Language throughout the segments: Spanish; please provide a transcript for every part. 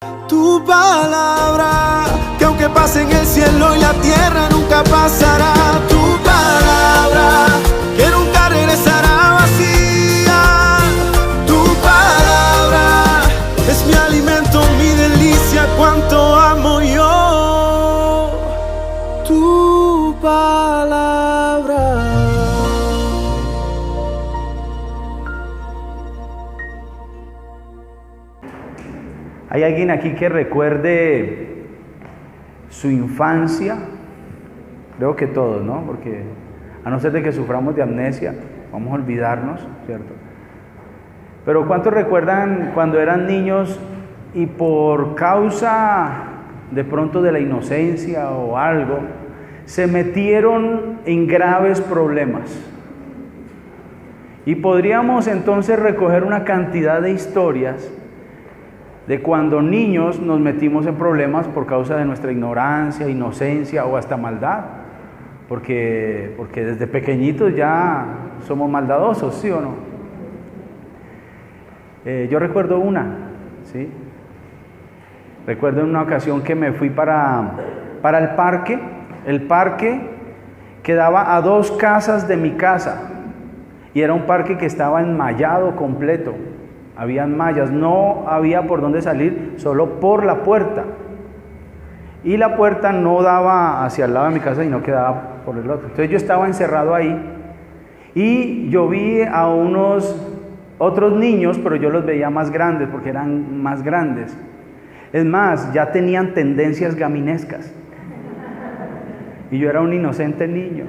Tu palabra, que aunque pase en el cielo y la tierra nunca pasará. Tu palabra, que nunca regresará vacía. Tu palabra es mi alimento, mi delicia, cuánto amo yo. Tu palabra. ¿Hay alguien aquí que recuerde su infancia? Creo que todos, ¿no? Porque a no ser de que suframos de amnesia, vamos a olvidarnos, ¿cierto? Pero ¿cuántos recuerdan cuando eran niños y por causa de pronto de la inocencia o algo, se metieron en graves problemas? Y podríamos entonces recoger una cantidad de historias de cuando niños nos metimos en problemas por causa de nuestra ignorancia, inocencia o hasta maldad, porque desde pequeñitos ya somos maldadosos, ¿sí o no? Yo recuerdo una, ¿sí? Recuerdo en una ocasión que me fui para el parque quedaba a 2 casas de mi casa, y era un parque que estaba enmallado completo. Habían mallas, no había por dónde salir, solo por la puerta. Y la puerta no daba hacia el lado de mi casa, sino que daba por el otro. Entonces yo estaba encerrado ahí y yo vi a otros niños, pero yo los veía más grandes porque eran más grandes. Es más, ya tenían tendencias gaminescas. Y yo era un inocente niño.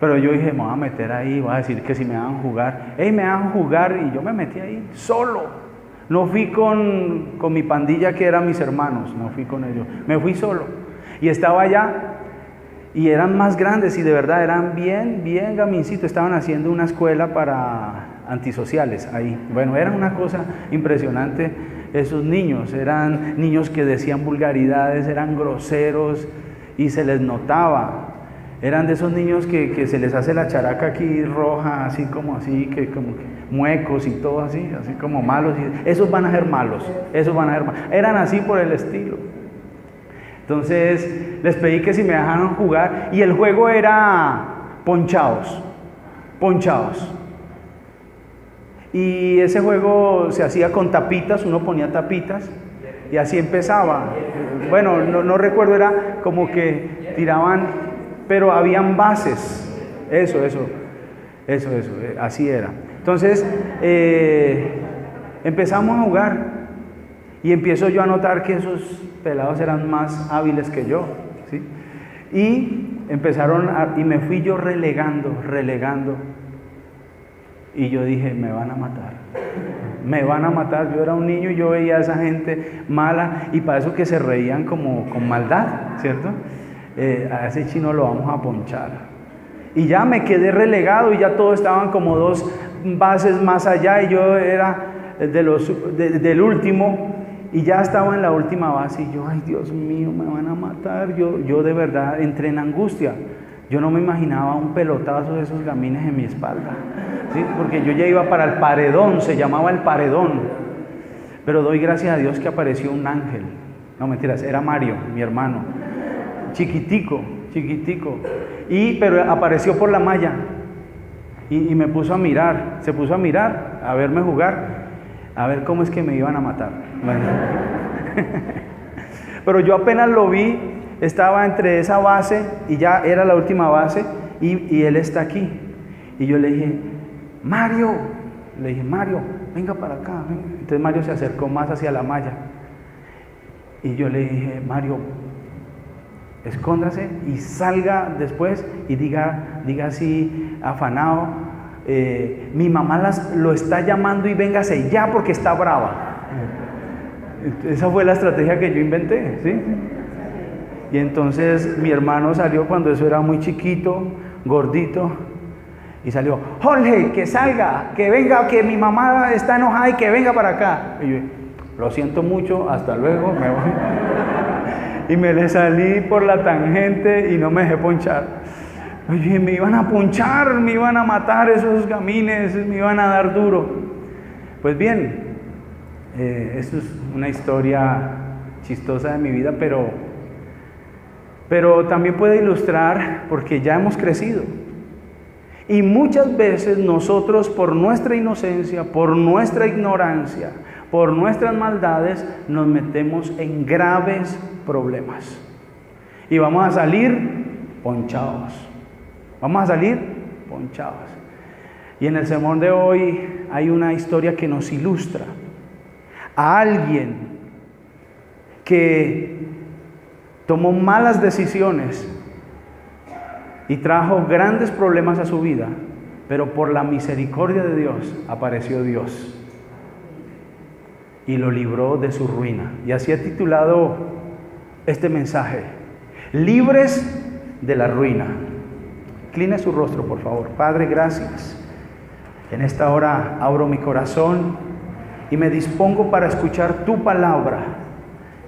Pero yo dije, me voy a meter ahí, voy a decir que si me van a jugar. Me van a jugar, y yo me metí ahí, solo. No fui con mi pandilla que eran mis hermanos, no fui con ellos. Me fui solo. Y estaba allá, y eran más grandes, y de verdad eran bien gamincitos. Estaban haciendo una escuela para antisociales ahí. Bueno, era una cosa impresionante. Esos niños, eran niños que decían vulgaridades, eran groseros, y se les notaba. Eran de esos niños que se les hace la characa aquí roja, así, como que muecos y todo así como malos. Esos van a ser malos, Eran así por el estilo. Entonces les pedí que si me dejaran jugar, y el juego era ponchados. Y ese juego se hacía con tapitas, uno ponía tapitas y así empezaba. Bueno, no recuerdo, era como que tiraban, pero habían bases, eso, así era. Entonces, empezamos a jugar, y empiezo yo a notar que esos pelados eran más hábiles que yo, ¿sí? Y y me fui yo relegando, y yo dije, me van a matar, yo era un niño y yo veía a esa gente mala, y para eso que se reían como con maldad, ¿cierto? A ese chino lo vamos a ponchar. Y ya me quedé relegado, y ya todos estaban como 2 bases más allá, y yo era del último, y ya estaba en la última base, y yo, ay Dios mío, me van a matar. Yo de verdad entré en angustia. Yo no me imaginaba un pelotazo de esos gamines en mi espalda, ¿sí? Porque yo ya iba para el paredón, se llamaba el paredón. Pero doy gracias a Dios que apareció un ángel. No, mentiras, era Mario, mi hermano. Chiquitico, pero apareció por la malla, y me puso a mirar, a verme jugar, a ver cómo es que me iban a matar. Bueno. Pero yo apenas lo vi, estaba entre esa base, y ya era la última base, y él está aquí, y yo le dije, Mario, venga para acá, venga. Entonces Mario se acercó más hacia la malla, y yo le dije, Mario, escóndase y salga después y diga así afanado, mi mamá lo está llamando y véngase ya porque está brava. Esa fue la estrategia que yo inventé, ¿sí? Y entonces mi hermano salió cuando eso era muy chiquito, gordito, y salió, Jorge, que salga, que venga, que mi mamá está enojada y que venga para acá. Y yo, lo siento mucho, hasta luego, me voy. Y me le salí por la tangente y no me dejé ponchar. Oye, me iban a ponchar, me iban a matar esos gamines, me iban a dar duro. Pues bien, Esto es una historia chistosa de mi vida, pero también puede ilustrar porque ya hemos crecido. Y muchas veces nosotros, por nuestra inocencia, por nuestra ignorancia, por nuestras maldades, nos metemos en graves problemas. Y vamos a salir ponchados. Vamos a salir ponchados. Y en el sermón de hoy hay una historia que nos ilustra a alguien que tomó malas decisiones y trajo grandes problemas a su vida, pero por la misericordia de Dios apareció Dios y lo libró de su ruina. Y así he titulado este mensaje: libres de la ruina. Incline su rostro, por favor. Padre, gracias. En esta hora abro mi corazón y me dispongo para escuchar tu palabra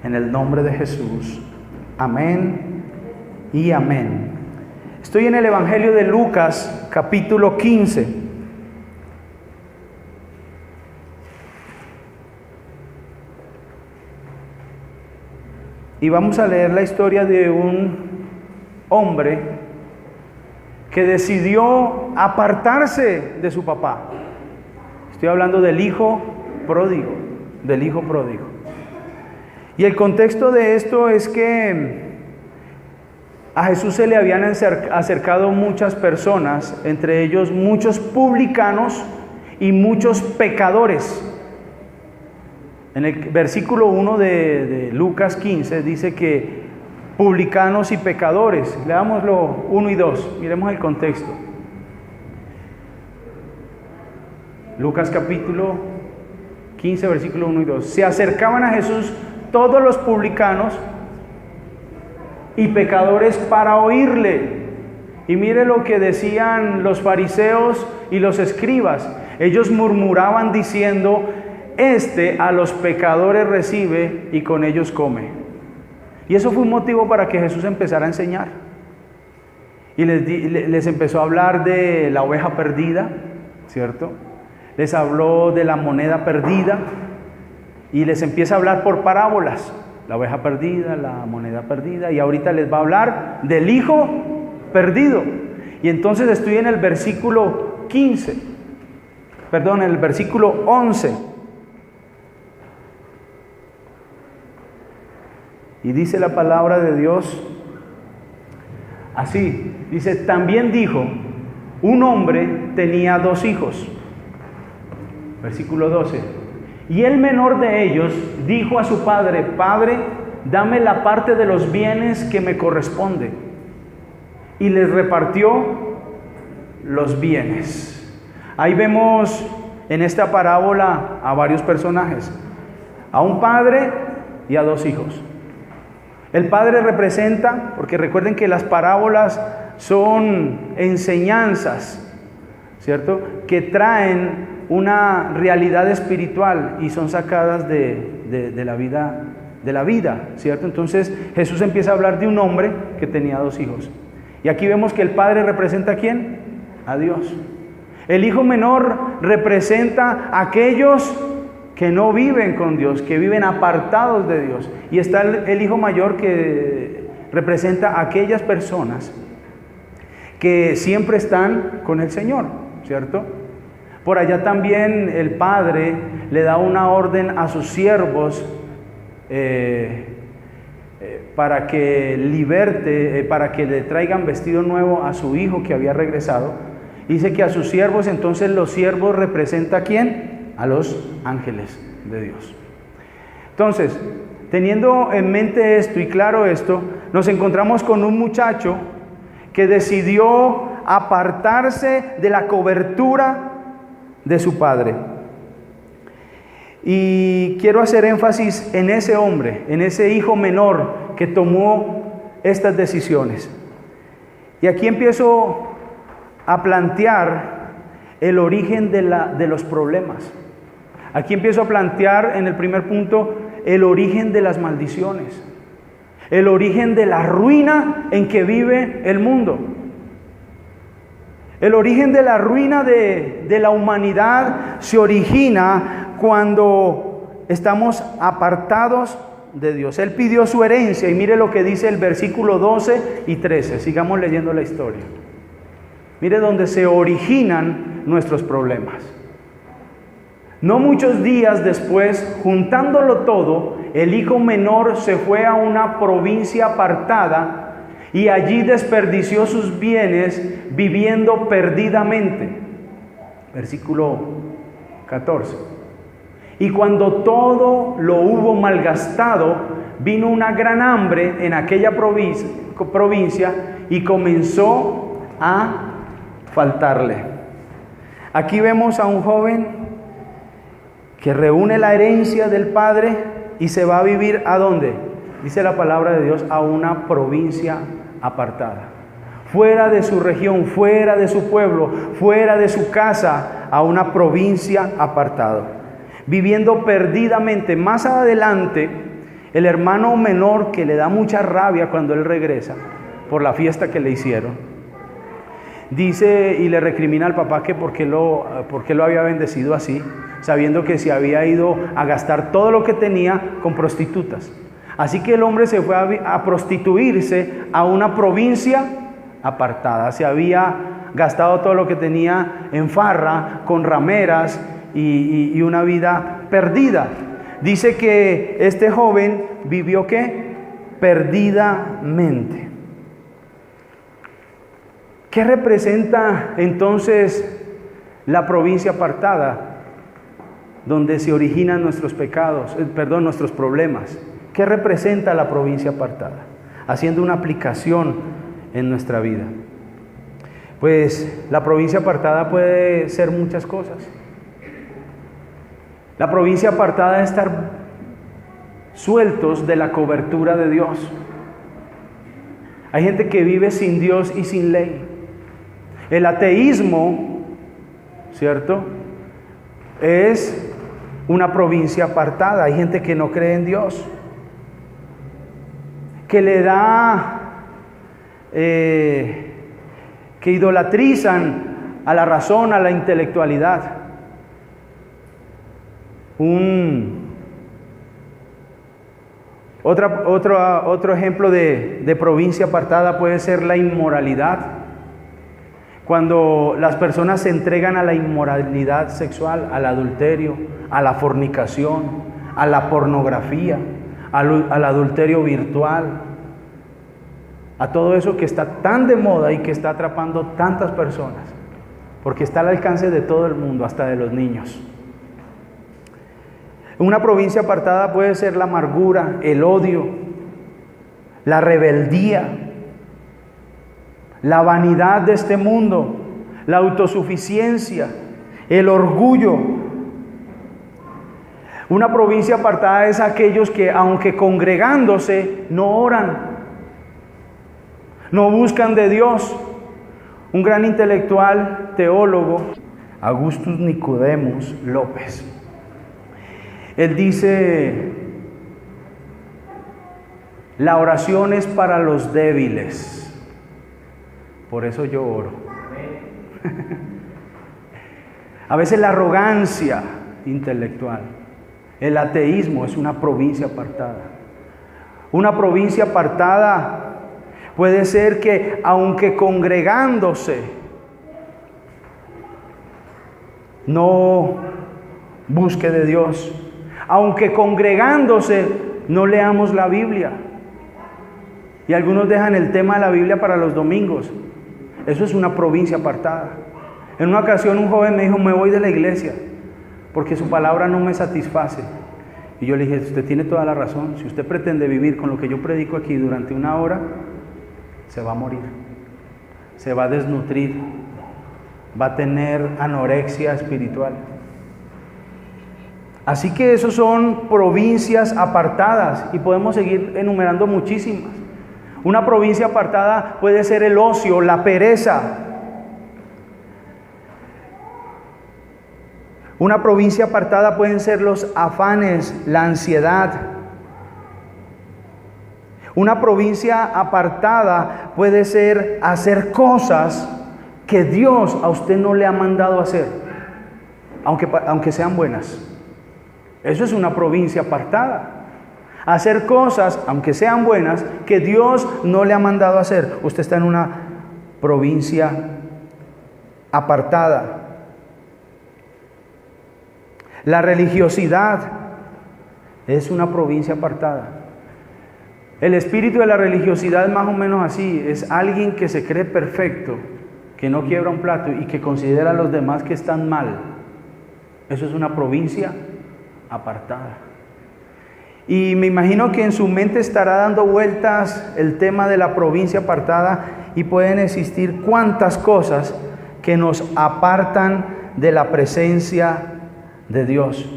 en el nombre de Jesús. Amén y amén. Estoy en el Evangelio de Lucas, capítulo 15. Y vamos a leer la historia de un hombre que decidió apartarse de su papá. Estoy hablando del hijo pródigo, Y el contexto de esto es que a Jesús se le habían acercado muchas personas, entre ellos muchos publicanos y muchos pecadores. En el versículo 1 de Lucas 15 dice que publicanos y pecadores. Leámoslo 1 y 2, miremos el contexto. Lucas capítulo 15, versículo 1 y 2. Se acercaban a Jesús todos los publicanos y pecadores para oírle. Y mire lo que decían los fariseos y los escribas. Ellos murmuraban diciendo: este a los pecadores recibe y con ellos come. Y eso fue un motivo para que Jesús empezara a enseñar. Y les empezó a hablar de la oveja perdida, ¿cierto? Les habló de la moneda perdida y les empieza a hablar por parábolas. La oveja perdida, la moneda perdida, y ahorita les va a hablar del hijo perdido. Y entonces estoy en el versículo 11. Y dice la palabra de Dios así, dice: también dijo, un hombre tenía 2 hijos. Versículo 12. Y el menor de ellos dijo a su padre: Padre, dame la parte de los bienes que me corresponde. Y les repartió los bienes. Ahí vemos en esta parábola a varios personajes: a un padre y a 2 hijos. El padre representa, porque recuerden que las parábolas son enseñanzas, ¿cierto?, que traen una realidad espiritual y son sacadas de la vida, ¿cierto? Entonces Jesús empieza a hablar de un hombre que tenía 2 hijos. Y aquí vemos que el padre representa ¿a quién? A Dios. El hijo menor representa a aquellos que no viven con Dios, que viven apartados de Dios. Y está el hijo mayor, que representa a aquellas personas que siempre están con el Señor, ¿cierto? Por allá también el padre le da una orden a sus siervos para que liberte, para que le traigan vestido nuevo a su hijo que había regresado. Dice que a sus siervos, entonces los siervos representan ¿a quién? A los ángeles de Dios. Entonces, teniendo en mente esto y claro esto, nos encontramos con un muchacho que decidió apartarse de la cobertura de su padre. Y quiero hacer énfasis en ese hombre, en ese hijo menor que tomó estas decisiones. Y aquí empiezo a plantear el origen de los problemas. Aquí empiezo a plantear en el primer punto el origen de las maldiciones, el origen de la ruina en que vive el mundo. El origen de la ruina de la humanidad se origina cuando estamos apartados de Dios. Él pidió su herencia y mire lo que dice el versículo 12 y 13. Sigamos leyendo la historia. Mire donde se originan nuestros problemas. No muchos días después, juntándolo todo, el hijo menor se fue a una provincia apartada y allí desperdició sus bienes viviendo perdidamente. Versículo 14. Y cuando todo lo hubo malgastado, vino una gran hambre en aquella provincia y comenzó a faltarle. Aquí vemos a un joven que reúne la herencia del padre y se va a vivir ¿a dónde? Dice la palabra de Dios, a una provincia apartada. Fuera de su región, fuera de su pueblo, fuera de su casa, a una provincia apartada. Viviendo perdidamente. Más adelante, el hermano menor, que le da mucha rabia cuando él regresa por la fiesta que le hicieron, dice y le recrimina al papá que por qué lo había bendecido así, sabiendo que se había ido a gastar todo lo que tenía con prostitutas. Así que el hombre se fue a prostituirse a una provincia apartada. Se había gastado todo lo que tenía en farra, con rameras y una vida perdida. Dice que este joven vivió ¿qué? Perdidamente. ¿Qué representa entonces la provincia apartada? Donde se originan nuestros pecados, nuestros problemas. ¿Qué representa la provincia apartada? Haciendo una aplicación en nuestra vida. Pues la provincia apartada puede ser muchas cosas. La provincia apartada es estar sueltos de la cobertura de Dios. Hay gente que vive sin Dios y sin ley. El ateísmo, ¿cierto?, es una provincia apartada. Hay gente que no cree en Dios, que le da, que idolatrizan a la razón, a la intelectualidad. Otro ejemplo de provincia apartada puede ser la inmoralidad. Cuando las personas se entregan a la inmoralidad sexual, al adulterio, a la fornicación, a la pornografía, al adulterio virtual, a todo eso que está tan de moda y que está atrapando tantas personas, porque está al alcance de todo el mundo, hasta de los niños. Una provincia apartada puede ser la amargura, el odio, la rebeldía, la vanidad de este mundo, la autosuficiencia, el orgullo. Una provincia apartada es aquellos que, aunque congregándose, no oran, no buscan de Dios. Un gran intelectual, teólogo, Augustus Nicodemus López, él dice: la oración es para los débiles. Por eso yo oro. A veces la arrogancia intelectual, el ateísmo es una provincia apartada. Una provincia apartada puede ser que, aunque congregándose, no busque de Dios. Aunque congregándose, no leamos la Biblia. Y algunos dejan el tema de la Biblia para los domingos. Eso es una provincia apartada. En una ocasión un joven me dijo: me voy de la iglesia porque su palabra no me satisface. Y yo le dije: usted tiene toda la razón. Si usted pretende vivir con lo que yo predico aquí durante una hora, se va a morir, se va a desnutrir, va a tener anorexia espiritual. Así que esos son provincias apartadas y podemos seguir enumerando muchísimas. Una provincia apartada puede ser el ocio, la pereza. Una provincia apartada pueden ser los afanes, la ansiedad. Una provincia apartada puede ser hacer cosas que Dios a usted no le ha mandado hacer, aunque sean buenas. Eso es una provincia apartada. Hacer cosas, aunque sean buenas, que Dios no le ha mandado hacer. Usted está en una provincia apartada. La religiosidad es una provincia apartada. El espíritu de la religiosidad es más o menos así. Es alguien que se cree perfecto, que no quiebra un plato y que considera a los demás que están mal. Eso es una provincia apartada. Y me imagino que en su mente estará dando vueltas el tema de la provincia apartada, y pueden existir cuantas cosas que nos apartan de la presencia de Dios.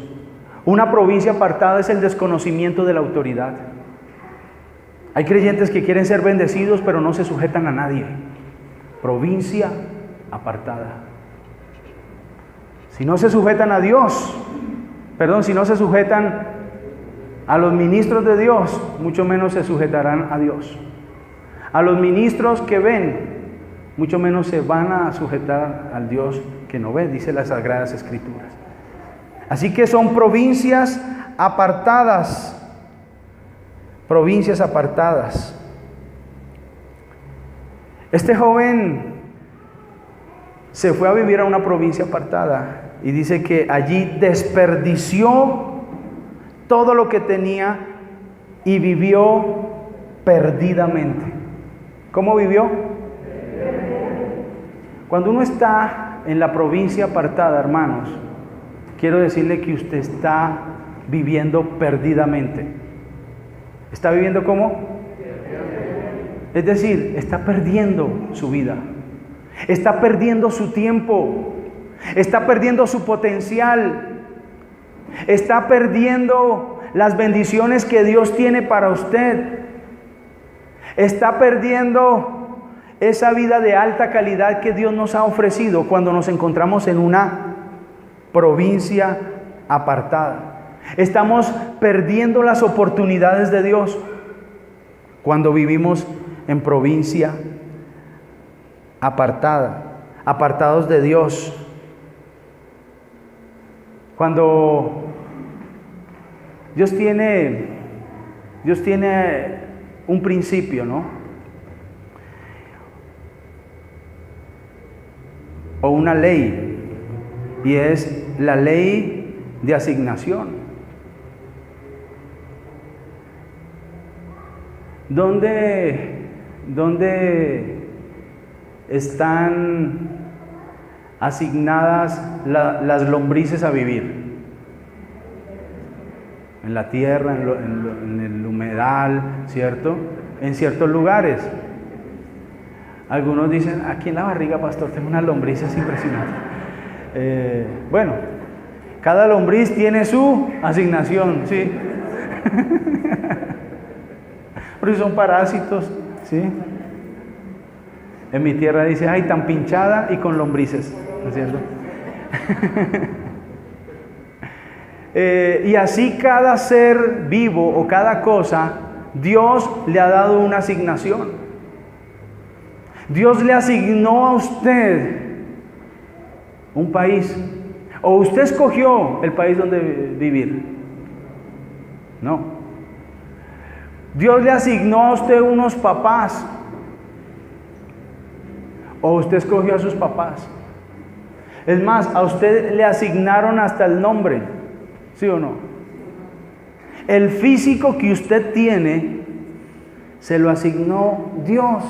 Una provincia apartada es el desconocimiento de la autoridad. Hay creyentes que quieren ser bendecidos, pero no se sujetan a nadie. Provincia apartada. Si no se sujetan a Dios, si no se sujetan a los ministros de Dios, mucho menos se sujetarán a Dios. A los ministros que ven, mucho menos se van a sujetar al Dios que no ve, dice las Sagradas Escrituras. Así que son provincias apartadas. Provincias apartadas. Este joven se fue a vivir a una provincia apartada y dice que allí desperdició todo lo que tenía y vivió perdidamente. ¿Cómo vivió? Cuando uno está en la provincia apartada, hermanos, quiero decirle que usted está viviendo perdidamente. ¿Está viviendo cómo? Es decir, está perdiendo su vida. Está perdiendo su tiempo. Está perdiendo su potencial. Está perdiendo las bendiciones que Dios tiene para usted. Está perdiendo esa vida de alta calidad que Dios nos ha ofrecido cuando nos encontramos en una provincia apartada. Estamos perdiendo las oportunidades de Dios cuando vivimos en provincia apartada, apartados de Dios. Cuando Dios tiene un principio, ¿no? O una ley, y es la ley de asignación. ¿Dónde están asignadas las lombrices a vivir? En la tierra, en el humedal, ¿cierto? En ciertos lugares. Algunos dicen, aquí en la barriga, pastor, tengo unas lombrices impresionantes. Bueno, cada lombriz tiene su asignación, ¿sí? Porque son parásitos, ¿sí? En mi tierra dice, ay, tan pinchada y con lombrices, ¿no es cierto? Y así cada ser vivo o cada cosa, Dios le ha dado una asignación. Dios le asignó a usted un país, o usted escogió el país donde vivir. No. Dios le asignó a usted unos papás, o usted escogió a sus papás. Es más, a usted le asignaron hasta el nombre, ¿sí o no? El físico que usted tiene se lo asignó Dios.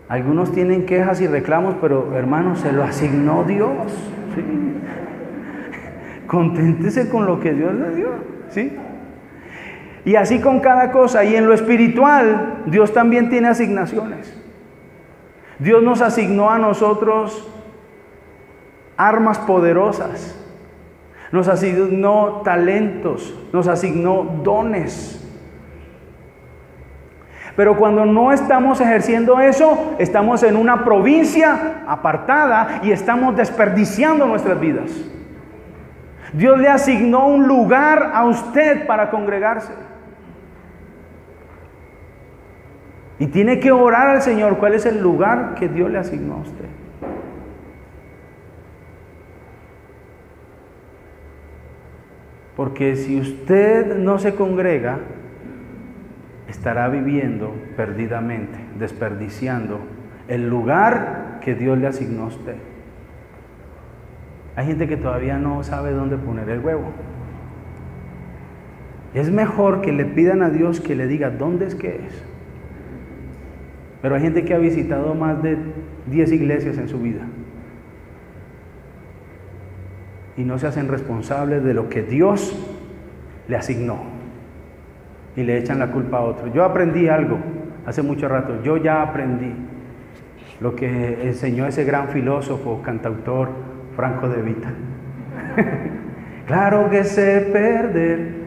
Algunos tienen quejas y reclamos, pero hermanos, se lo asignó Dios, ¿sí? Conténtese con lo que Dios le dio, ¿sí? Y así con cada cosa. Y en lo espiritual, Dios también tiene asignaciones. Dios nos asignó a nosotros armas poderosas. Nos asignó talentos, nos asignó dones. Pero cuando no estamos ejerciendo eso, estamos en una provincia apartada y estamos desperdiciando nuestras vidas. Dios le asignó un lugar a usted para congregarse. Y tiene que orar al Señor cuál es el lugar que Dios le asignó a usted. Porque si usted no se congrega, estará viviendo perdidamente, desperdiciando el lugar que Dios le asignó a usted. Hay gente que todavía no sabe dónde poner el huevo. Es mejor que le pidan a Dios que le diga dónde es que es. Pero hay gente que ha visitado más de 10 iglesias en su vida y no se hacen responsables de lo que Dios le asignó y le echan la culpa a otro. Yo aprendí algo hace mucho rato. Yo ya aprendí lo que enseñó ese gran filósofo, cantautor Franco De Vita. Claro que sé perder.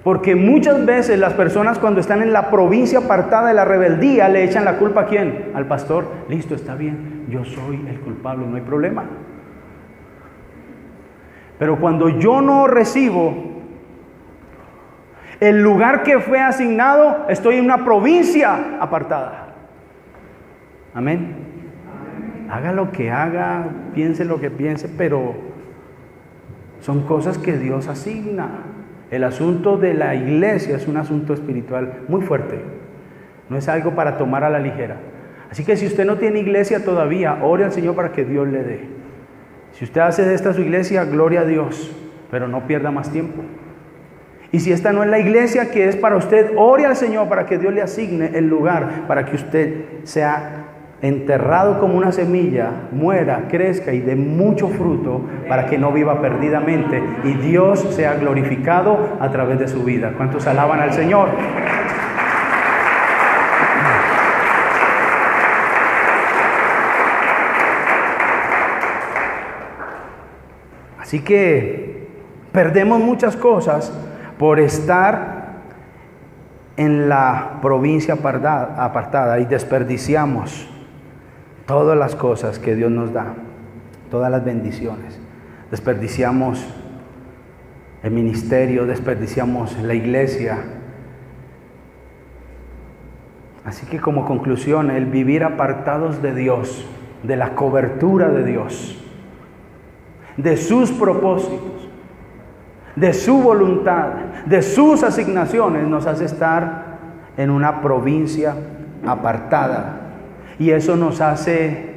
Porque muchas veces las personas, cuando están en la provincia apartada de la rebeldía, le echan la culpa ¿a quién? Al pastor. Listo, está bien, yo soy el culpable, no hay problema. Pero cuando yo no recibo el lugar que fue asignado, estoy en una provincia apartada. Amén. Haga lo que haga, piense lo que piense, pero son cosas que Dios asigna. El asunto de la iglesia es un asunto espiritual muy fuerte. No es algo para tomar a la ligera. Así que si usted no tiene iglesia todavía, ore al Señor para que Dios le dé. Si usted hace de esta su iglesia, gloria a Dios, pero no pierda más tiempo. Y si esta no es la iglesia que es para usted, ore al Señor para que Dios le asigne el lugar, para que usted sea enterrado como una semilla, muera, crezca y dé mucho fruto, para que no viva perdidamente y Dios sea glorificado a través de su vida. ¿Cuántos alaban al Señor? Así que perdemos muchas cosas por estar en la provincia apartada y desperdiciamos todas las cosas que Dios nos da, todas las bendiciones. Desperdiciamos el ministerio, desperdiciamos la iglesia. Así que como conclusión, el vivir apartados de Dios, de la cobertura de Dios, de sus propósitos, de su voluntad, de sus asignaciones, nos hace estar en una provincia apartada. Y eso nos hace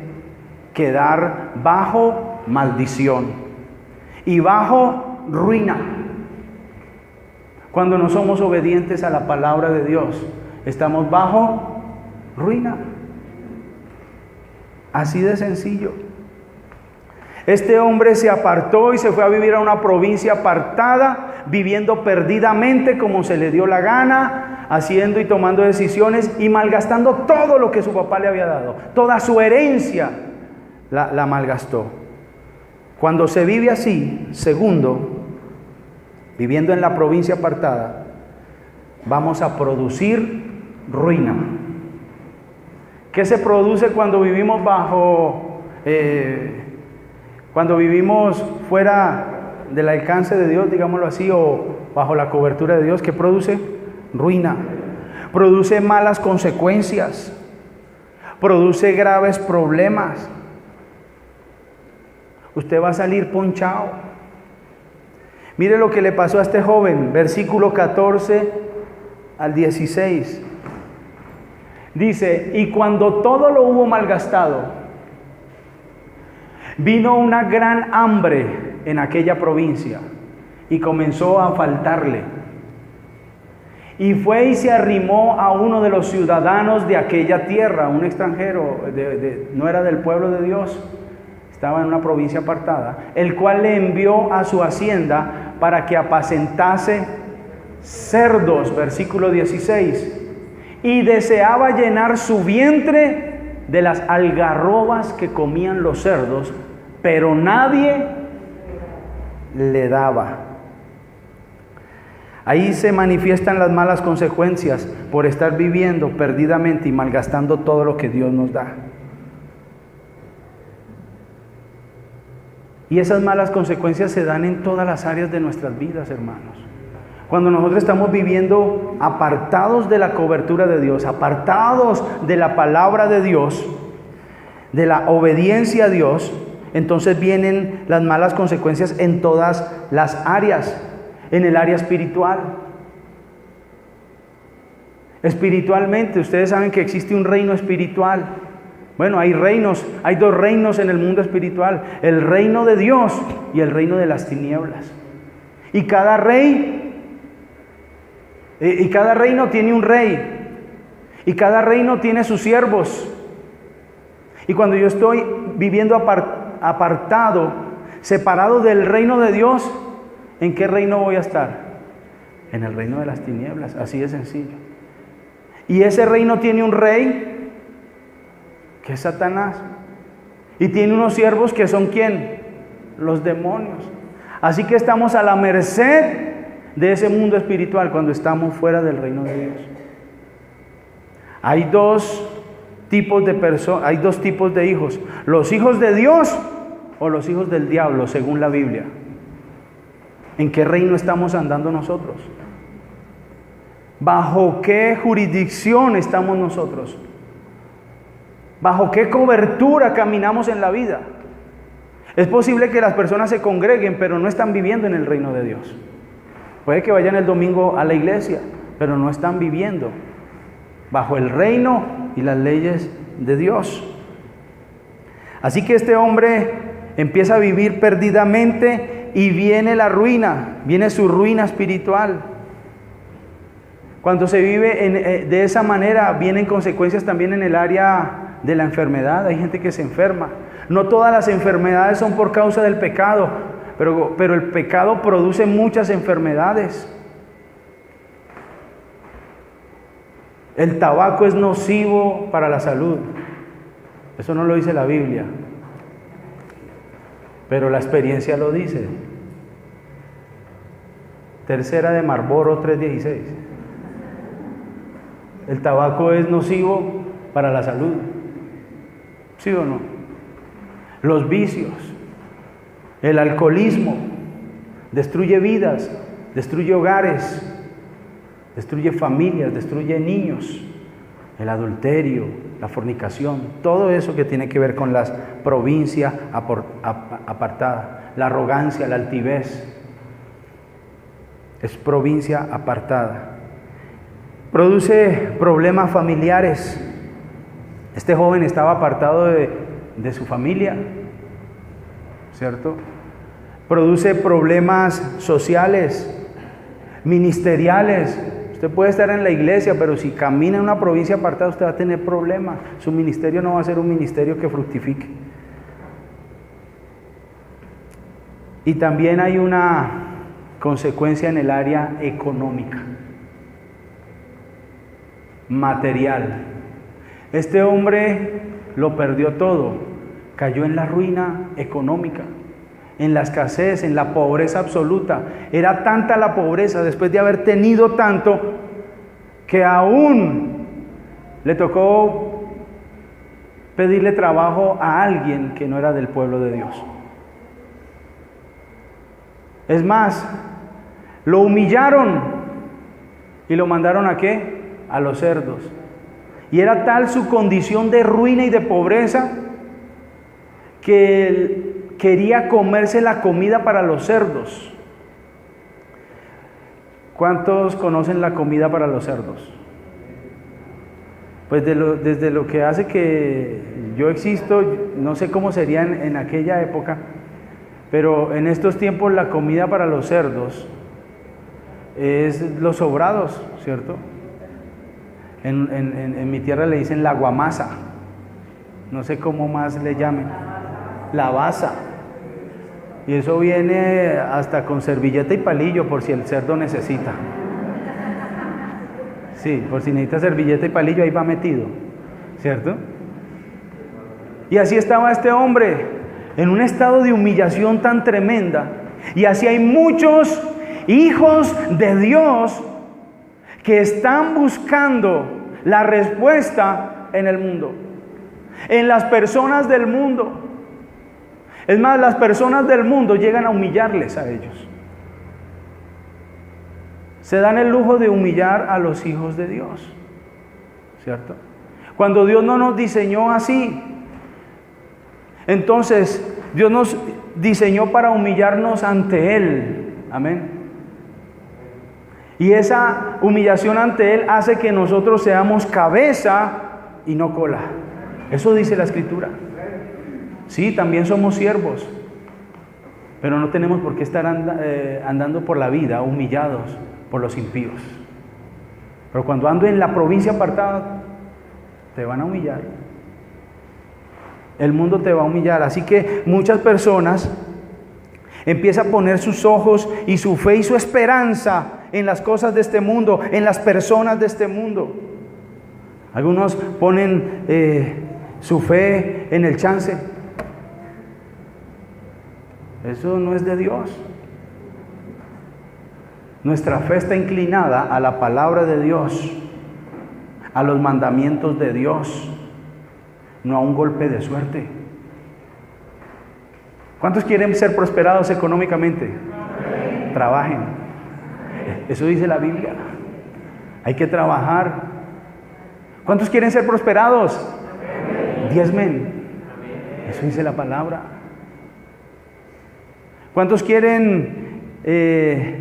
quedar bajo maldición y bajo ruina. Cuando no somos obedientes a la palabra de Dios, estamos bajo ruina. Así de sencillo. Este hombre se apartó y se fue a vivir a una provincia apartada, viviendo perdidamente como se le dio la gana, haciendo y tomando decisiones y malgastando todo lo que su papá le había dado. Toda su herencia la malgastó. Cuando se vive así, segundo, viviendo en la provincia apartada, vamos a producir ruina. ¿Qué se produce cuando vivimos cuando vivimos fuera del alcance de Dios, digámoslo así, o bajo la cobertura de Dios? ¿Qué produce? Ruina. Produce malas consecuencias. Produce graves problemas. Usted va a salir ponchado. Mire lo que le pasó a este joven, versículo 14 al 16. Dice: y cuando todo lo hubo malgastado, vino una gran hambre en aquella provincia y comenzó a faltarle. Y fue y se arrimó a uno de los ciudadanos de aquella tierra, un extranjero, no era del pueblo de Dios, estaba en una provincia apartada, el cual le envió a su hacienda para que apacentase cerdos, versículo 16, y deseaba llenar su vientre de las algarrobas que comían los cerdos, pero nadie le daba. Ahí se manifiestan las malas consecuencias por estar viviendo perdidamente y malgastando todo lo que Dios nos da. Y esas malas consecuencias se dan en todas las áreas de nuestras vidas, hermanos. Cuando nosotros estamos viviendo apartados de la cobertura de Dios, apartados de la palabra de Dios, de la obediencia a Dios, entonces vienen las malas consecuencias en todas las áreas, en el área espiritual. Espiritualmente, ustedes saben que existe un reino espiritual. Bueno, hay reinos, hay dos reinos en el mundo espiritual, el reino de Dios y el reino de las tinieblas. Y cada rey, y cada reino tiene un rey, y cada reino tiene sus siervos. Y cuando yo estoy viviendo apartado, separado del reino de Dios, ¿en qué reino voy a estar? En el reino de las tinieblas, así de sencillo. Y ese reino tiene un rey, que es Satanás, y tiene unos siervos que son ¿quién? Los demonios. Así que estamos a la merced de ese mundo espiritual cuando estamos fuera del reino de Dios. Hay dos tipos de personas, hay dos tipos de hijos: los hijos de Dios o los hijos del diablo, según la Biblia. ¿En qué reino estamos andando nosotros? ¿Bajo qué jurisdicción estamos nosotros? ¿Bajo qué cobertura caminamos en la vida? Es posible que las personas se congreguen, pero no están viviendo en el reino de Dios. Puede que vayan el domingo a la iglesia, pero no están viviendo bajo el reino y las leyes de Dios. Así que este hombre empieza a vivir perdidamente y viene la ruina, viene su ruina espiritual. Cuando se vive de esa manera, vienen consecuencias también en el área de la enfermedad. Hay gente que se enferma. No todas las enfermedades son por causa del pecado, pero el pecado produce muchas enfermedades. El tabaco es nocivo para la salud. Eso no lo dice la Biblia, pero la experiencia lo dice. Tercera de Marlboro 3:16. El tabaco es nocivo para la salud. ¿Sí o no? Los vicios, el alcoholismo, destruye vidas, destruye hogares, destruye familias, destruye niños. El adulterio, la fornicación, todo eso que tiene que ver con la provincia apartada, la arrogancia, la altivez, es provincia apartada. Produce problemas familiares. Este joven estaba apartado de su familia, ¿cierto? Produce problemas sociales, ministeriales. Usted puede estar en la iglesia, pero si camina en una provincia apartada, usted va a tener problemas. Su ministerio no va a ser un ministerio que fructifique. Y también hay una consecuencia en el área económica, material. Este hombre lo perdió todo, cayó en la ruina económica, en la escasez, en la pobreza absoluta. Era tanta la pobreza después de haber tenido tanto, que aún le tocó pedirle trabajo a alguien que no era del pueblo de Dios. Es más, lo humillaron y lo mandaron ¿a qué? A los cerdos. Y era tal su condición de ruina y de pobreza que él quería comerse la comida para los cerdos. ¿Cuántos conocen la comida para los cerdos? Pues desde lo que hace que yo existo, no sé cómo sería en aquella época, pero en estos tiempos la comida para los cerdos es los sobrados, ¿cierto? En mi tierra le dicen la guamasa, no sé cómo más le llamen, la basa. Y eso viene hasta con servilleta y palillo por si el cerdo necesita. Sí, por si necesita servilleta y palillo, ahí va metido, ¿cierto? Y así estaba este hombre, en un estado de humillación tan tremenda. Y así hay muchos hijos de Dios que están buscando la respuesta en el mundo, en las personas del mundo. Es más, las personas del mundo llegan a humillarles a ellos. Se dan el lujo de humillar a los hijos de Dios, ¿cierto? Cuando Dios no nos diseñó así. Entonces, Dios nos diseñó para humillarnos ante Él. Amén. Y esa humillación ante Él hace que nosotros seamos cabeza y no cola. Eso dice la Escritura. Sí, también somos siervos, pero no tenemos por qué estar andando por la vida humillados por los impíos. Pero cuando ando en la provincia apartada, te van a humillar. El mundo te va a humillar. Así que muchas personas empiezan a poner sus ojos y su fe y su esperanza en las cosas de este mundo, en las personas de este mundo. Algunos ponen su fe en el chance. Eso no es de Dios. Nuestra fe está inclinada a la palabra de Dios, a los mandamientos de Dios, no a un golpe de suerte. ¿Cuántos quieren ser prosperados económicamente? Trabajen. Eso dice la Biblia. Hay que trabajar. ¿Cuántos quieren ser prosperados? Diezmen. Eso dice la palabra. ¿Cuántos quieren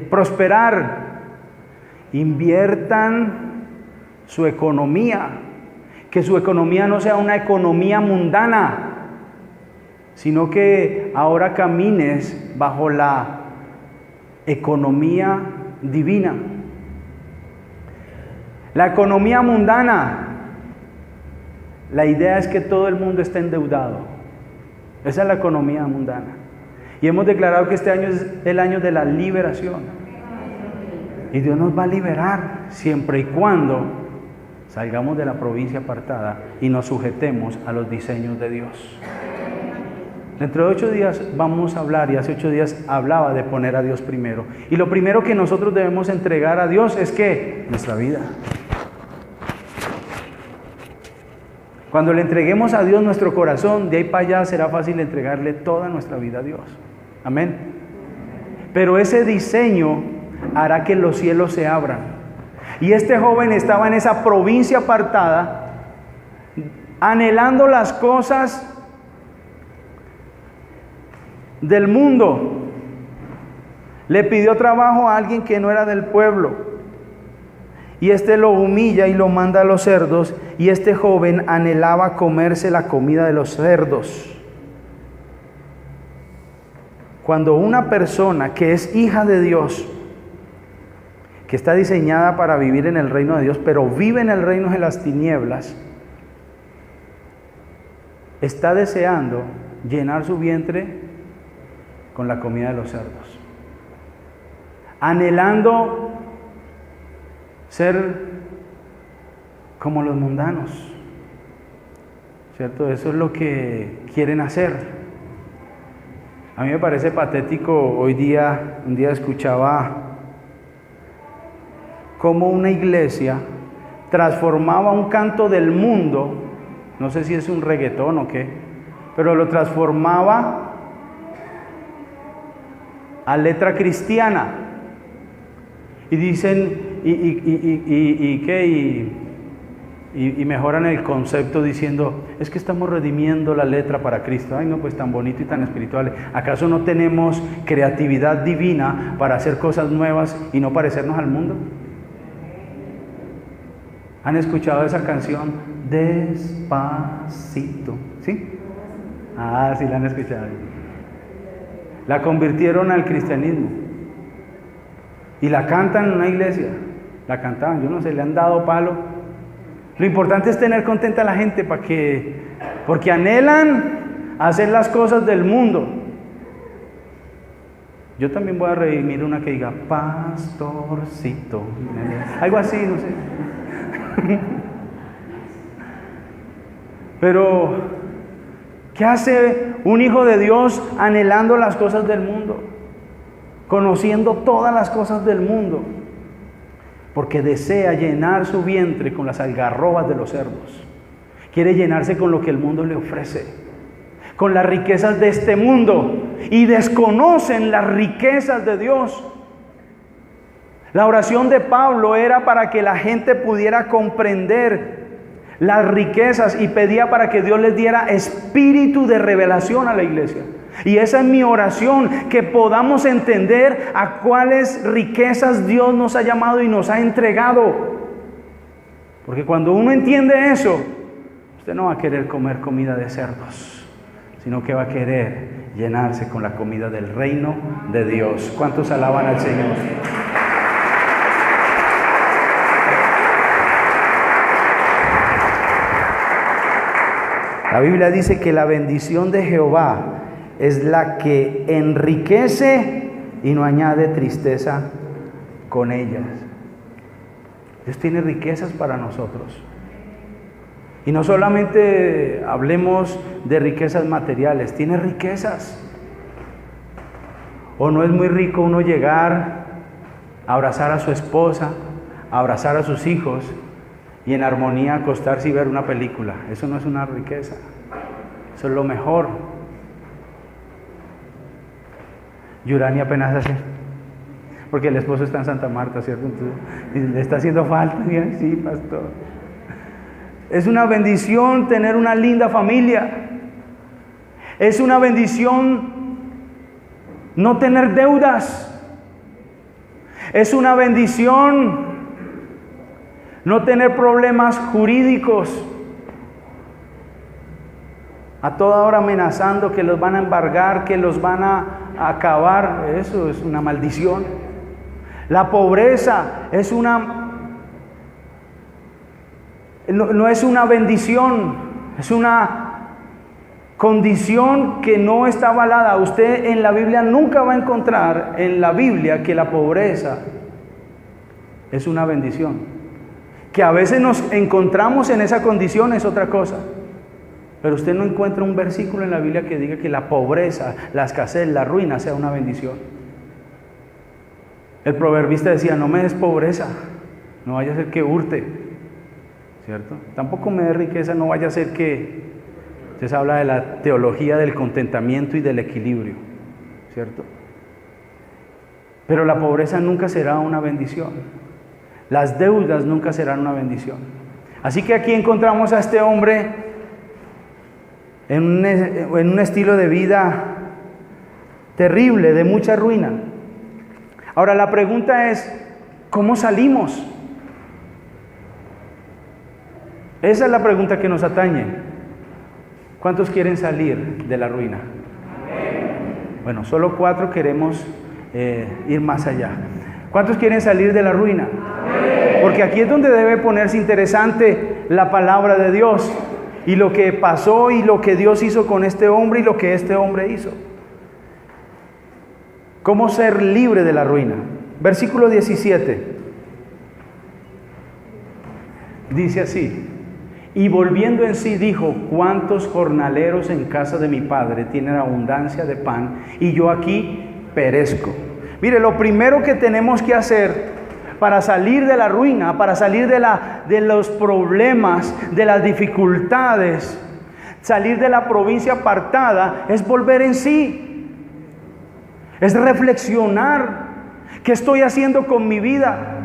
prosperar? Inviertan su economía. Que su economía no sea una economía mundana, sino que ahora camines bajo la economía divina. La economía mundana, la idea es que todo el mundo está endeudado. Esa es la economía mundana. Y hemos declarado que este año es el año de la liberación. Y Dios nos va a liberar siempre y cuando salgamos de la provincia apartada y nos sujetemos a los diseños de Dios. Dentro de 8 días vamos a hablar, y hace 8 días hablaba de poner a Dios primero. Y lo primero que nosotros debemos entregar a Dios es ¿qué? Nuestra vida. Cuando le entreguemos a Dios nuestro corazón, de ahí para allá será fácil entregarle toda nuestra vida a Dios. Amén. Pero ese diseño hará que los cielos se abran. Y este joven estaba en esa provincia apartada, anhelando las cosas del mundo. Le pidió trabajo a alguien que no era del pueblo, y este lo humilla y lo manda a los cerdos, y este joven anhelaba comerse la comida de los cerdos. Cuando una persona que es hija de Dios, que está diseñada para vivir en el reino de Dios, pero vive en el reino de las tinieblas, está deseando llenar su vientre con la comida de los cerdos, anhelando ser como los mundanos, ¿cierto? Eso es lo que quieren hacer. A mí me parece patético un día escuchaba cómo una iglesia transformaba un canto del mundo, no sé si es un reggaetón o qué, pero lo transformaba a letra cristiana. Y dicen, y mejoran el concepto diciendo, es que estamos redimiendo la letra para Cristo. Ay no, pues tan bonito y tan espiritual. ¿Acaso no tenemos creatividad divina para hacer cosas nuevas y no parecernos al mundo? ¿Han escuchado esa canción? Despacito, ¿sí? Ah, sí la han escuchado. La convirtieron al cristianismo y la cantan en una iglesia. La cantaban, yo no sé, le han dado palo. Lo importante es tener contenta a la gente porque anhelan hacer las cosas del mundo. Yo también voy a redimir una que diga pastorcito, algo así, no sé. Pero ¿qué hace un hijo de Dios anhelando las cosas del mundo? Conociendo todas las cosas del mundo. Porque desea llenar su vientre con las algarrobas de los cerdos. Quiere llenarse con lo que el mundo le ofrece, con las riquezas de este mundo, y desconocen las riquezas de Dios. La oración de Pablo era para que la gente pudiera comprender las riquezas, y pedía para que Dios les diera espíritu de revelación a la iglesia. Y esa es mi oración, que podamos entender a cuáles riquezas Dios nos ha llamado y nos ha entregado. Porque cuando uno entiende eso, usted no va a querer comer comida de cerdos, sino que va a querer llenarse con la comida del reino de Dios. ¿Cuántos alaban al Señor? La Biblia dice que la bendición de Jehová es la que enriquece y no añade tristeza con ellas. Dios tiene riquezas para nosotros. Y no solamente hablemos de riquezas materiales, tiene riquezas. ¿O no es muy rico uno llegar a abrazar a su esposa, a abrazar a sus hijos y en armonía acostarse y ver una película? Eso no es una riqueza, eso es lo mejor. Yurani apenas hace, porque el esposo está en Santa Marta, ¿cierto? Entonces, le está haciendo falta. Sí, pastor. Es una bendición tener una linda familia. Es una bendición no tener deudas. Es una bendición no tener problemas jurídicos. A toda hora amenazando que los van a embargar, que los van a acabar. Eso es una maldición. La pobreza es no es una bendición, es una condición que no está avalada. Usted en la Biblia nunca va a encontrar en la Biblia que la pobreza es una bendición. Que a veces nos encontramos en esa condición es otra cosa. Pero usted no encuentra un versículo en la Biblia que diga que la pobreza, la escasez, la ruina sea una bendición. El proverbista decía: no me des pobreza, no vaya a ser que hurte, ¿cierto? Tampoco me des riqueza, no vaya a ser que... Usted habla de la teología del contentamiento y del equilibrio, ¿cierto? Pero la pobreza nunca será una bendición. Las deudas nunca serán una bendición. Así que aquí encontramos a este hombre en un estilo de vida terrible, de mucha ruina. Ahora la pregunta es, ¿cómo salimos? Esa es la pregunta que nos atañe. ¿Cuántos quieren salir de la ruina? Bueno, solo 4 queremos ir más allá. ¿Cuántos quieren salir de la ruina? Porque aquí es donde debe ponerse interesante la palabra de Dios. Y lo que pasó y lo que Dios hizo con este hombre y lo que este hombre hizo. ¿Cómo ser libre de la ruina? Versículo 17. Dice así: y volviendo en sí dijo: ¿cuántos jornaleros en casa de mi padre tienen abundancia de pan y yo aquí perezco? Mire, lo primero que tenemos que hacer para salir de la ruina, para salir de los problemas, de las dificultades, salir de la provincia apartada, es volver en sí. Es reflexionar. ¿Qué estoy haciendo con mi vida?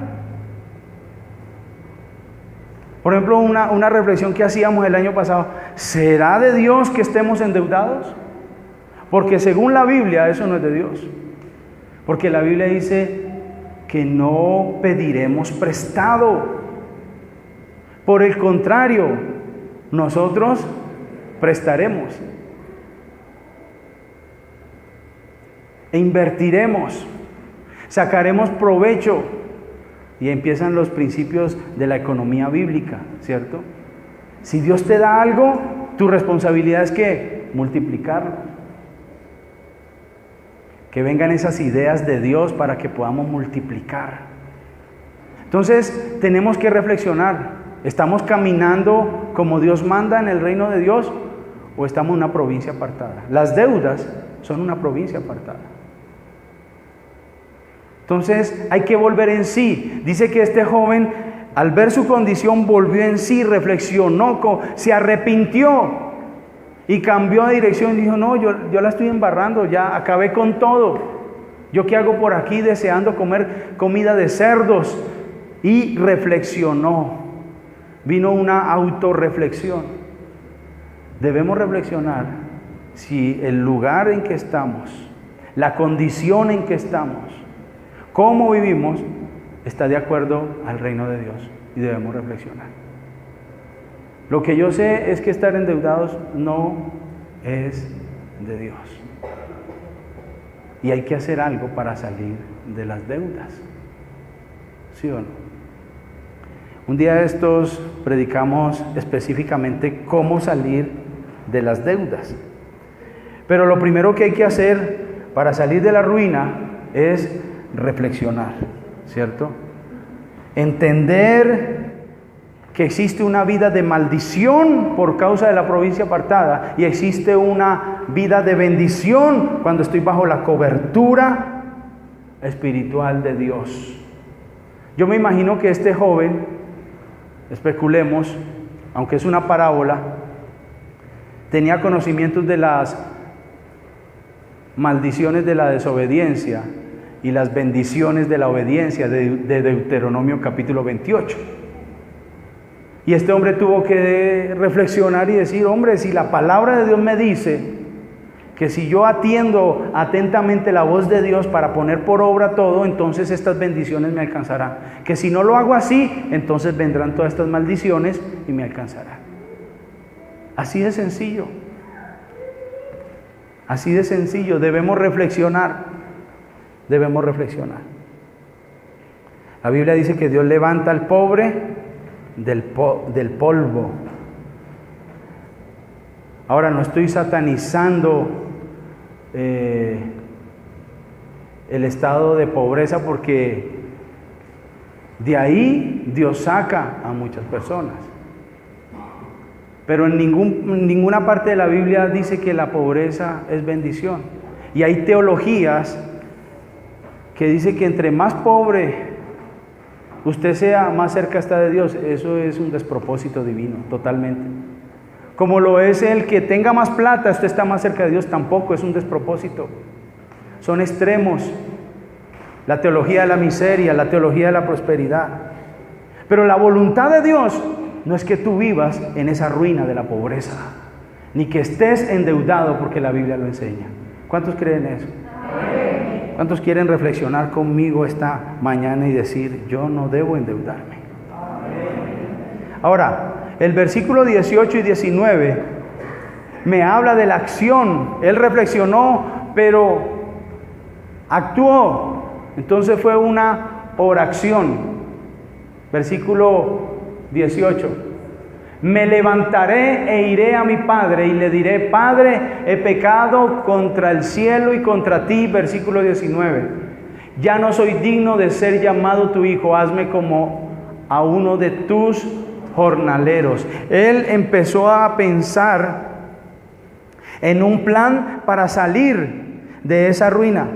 Por ejemplo, una reflexión que hacíamos el año pasado: ¿será de Dios que estemos endeudados? Porque según la Biblia eso no es de Dios. Porque la Biblia dice que no pediremos prestado. Por el contrario, nosotros prestaremos e invertiremos, sacaremos provecho. Y empiezan los principios de la economía bíblica, ¿cierto? Si Dios te da algo, tu responsabilidad es ¿qué? Multiplicarlo. Que vengan esas ideas de Dios para que podamos multiplicar. Entonces, tenemos que reflexionar. ¿Estamos caminando como Dios manda en el reino de Dios? ¿O estamos en una provincia apartada? Las deudas son una provincia apartada. Entonces hay que volver en sí. Dice que este joven, al ver su condición, volvió en sí, reflexionó, se arrepintió y cambió de dirección y dijo: no, yo la estoy embarrando, ya acabé con todo. ¿Yo qué hago por aquí deseando comer comida de cerdos? Y reflexionó. Vino una autorreflexión. Debemos reflexionar si el lugar en que estamos, la condición en que estamos, cómo vivimos, está de acuerdo al reino de Dios, y debemos reflexionar. Lo que yo sé es que estar endeudados no es de Dios. Y hay que hacer algo para salir de las deudas. ¿Sí o no? Un día de estos predicamos específicamente cómo salir de las deudas. Pero lo primero que hay que hacer para salir de la ruina es reflexionar, ¿cierto? Entender que existe una vida de maldición por causa de la provincia apartada y existe una vida de bendición cuando estoy bajo la cobertura espiritual de Dios. Yo me imagino que este joven, especulemos, aunque es una parábola, tenía conocimientos de las maldiciones de la desobediencia y las bendiciones de la obediencia de Deuteronomio capítulo 28. Y este hombre tuvo que reflexionar y decir, hombre, si la palabra de Dios me dice que si yo atiendo atentamente la voz de Dios para poner por obra todo, entonces estas bendiciones me alcanzarán. Que si no lo hago así, entonces vendrán todas estas maldiciones y me alcanzarán. Así de sencillo. Así de sencillo. Debemos reflexionar. Debemos reflexionar. La Biblia dice que Dios levanta al pobre del polvo. Ahora, no estoy satanizando el estado de pobreza, porque de ahí Dios saca a muchas personas. Pero en ninguna parte de la Biblia dice que la pobreza es bendición. Y hay teologías que dicen que entre más pobre usted sea, más cerca está de Dios. Eso es un despropósito divino, totalmente. Como lo es el que tenga más plata, usted está más cerca de Dios, tampoco es un despropósito. Son extremos. La teología de la miseria, la teología de la prosperidad. Pero la voluntad de Dios no es que tú vivas en esa ruina de la pobreza, ni que estés endeudado, porque la Biblia lo enseña. ¿Cuántos creen eso? ¿Cuántos quieren reflexionar conmigo esta mañana y decir, yo no debo endeudarme? Ahora, el versículo 18 y 19 me habla de la acción. Él reflexionó, pero actuó. Entonces fue una oración. Versículo 18. Me levantaré e iré a mi padre y le diré, Padre, he pecado contra el cielo y contra ti. Versículo 19. Ya no soy digno de ser llamado tu hijo, hazme como a uno de tus jornaleros. Él empezó a pensar en un plan para salir de esa ruina.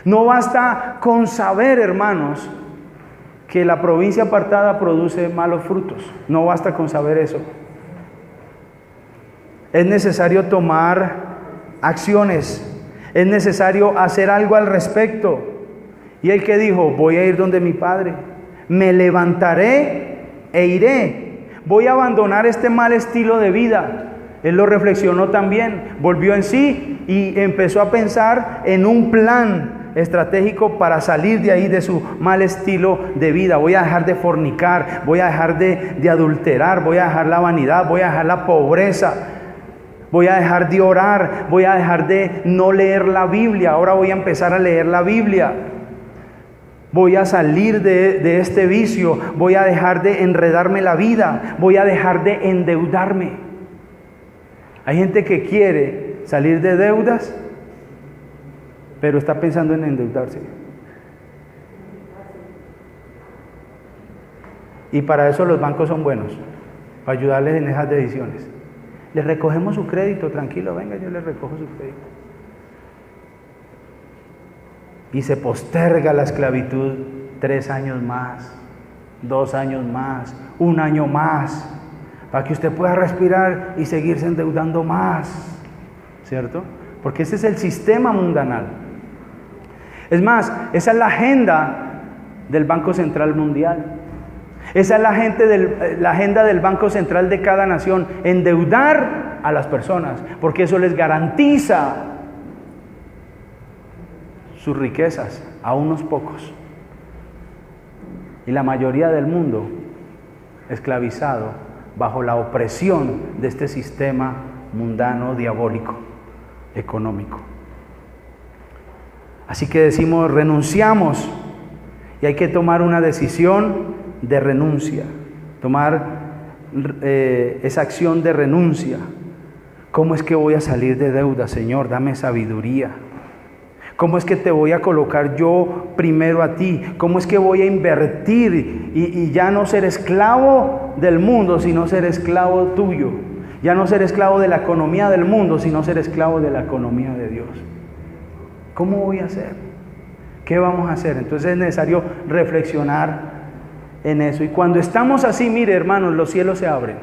No basta con saber, hermanos, que la provincia apartada produce malos frutos. No basta con saber eso. Es necesario tomar acciones. Es necesario hacer algo al respecto. Y el que dijo, voy a ir donde mi padre. Me levantaré e iré. Voy a abandonar este mal estilo de vida. Él lo reflexionó también. Volvió en sí y empezó a pensar en un plan estratégico para salir de ahí, de su mal estilo de vida. Voy a dejar de fornicar, voy a dejar de adulterar, voy a dejar la vanidad, voy a dejar la pobreza, voy a dejar de orar, voy a dejar de no leer la Biblia. Ahora voy a empezar a leer la Biblia. Voy a salir de este vicio, voy a dejar de enredarme la vida, voy a dejar de endeudarme. Hay gente que quiere salir de deudas, pero está pensando en endeudarse. Y para eso los bancos son buenos, para ayudarles en esas decisiones. Les recogemos su crédito, tranquilo, venga, yo les recojo su crédito. Y se posterga la esclavitud 3 años más, 2 años más, 1 año más, para que usted pueda respirar y seguirse endeudando más, ¿cierto? Porque ese es el sistema mundanal. Es más, esa es la agenda del Banco Central Mundial. Esa es la agenda del Banco Central de cada nación, endeudar a las personas, porque eso les garantiza sus riquezas a unos pocos. Y la mayoría del mundo esclavizado bajo la opresión de este sistema mundano, diabólico, económico. Así que decimos, renunciamos, y hay que tomar una decisión de renuncia, tomar esa acción de renuncia. ¿Cómo es que voy a salir de deuda, Señor? Dame sabiduría. ¿Cómo es que te voy a colocar yo primero a ti? ¿Cómo es que voy a invertir y ya no ser esclavo del mundo, sino ser esclavo tuyo? Ya no ser esclavo de la economía del mundo, sino ser esclavo de la economía de Dios. ¿Cómo voy a hacer? ¿Qué vamos a hacer? Entonces es necesario reflexionar en eso. Y cuando estamos así, mire hermanos, los cielos se abren.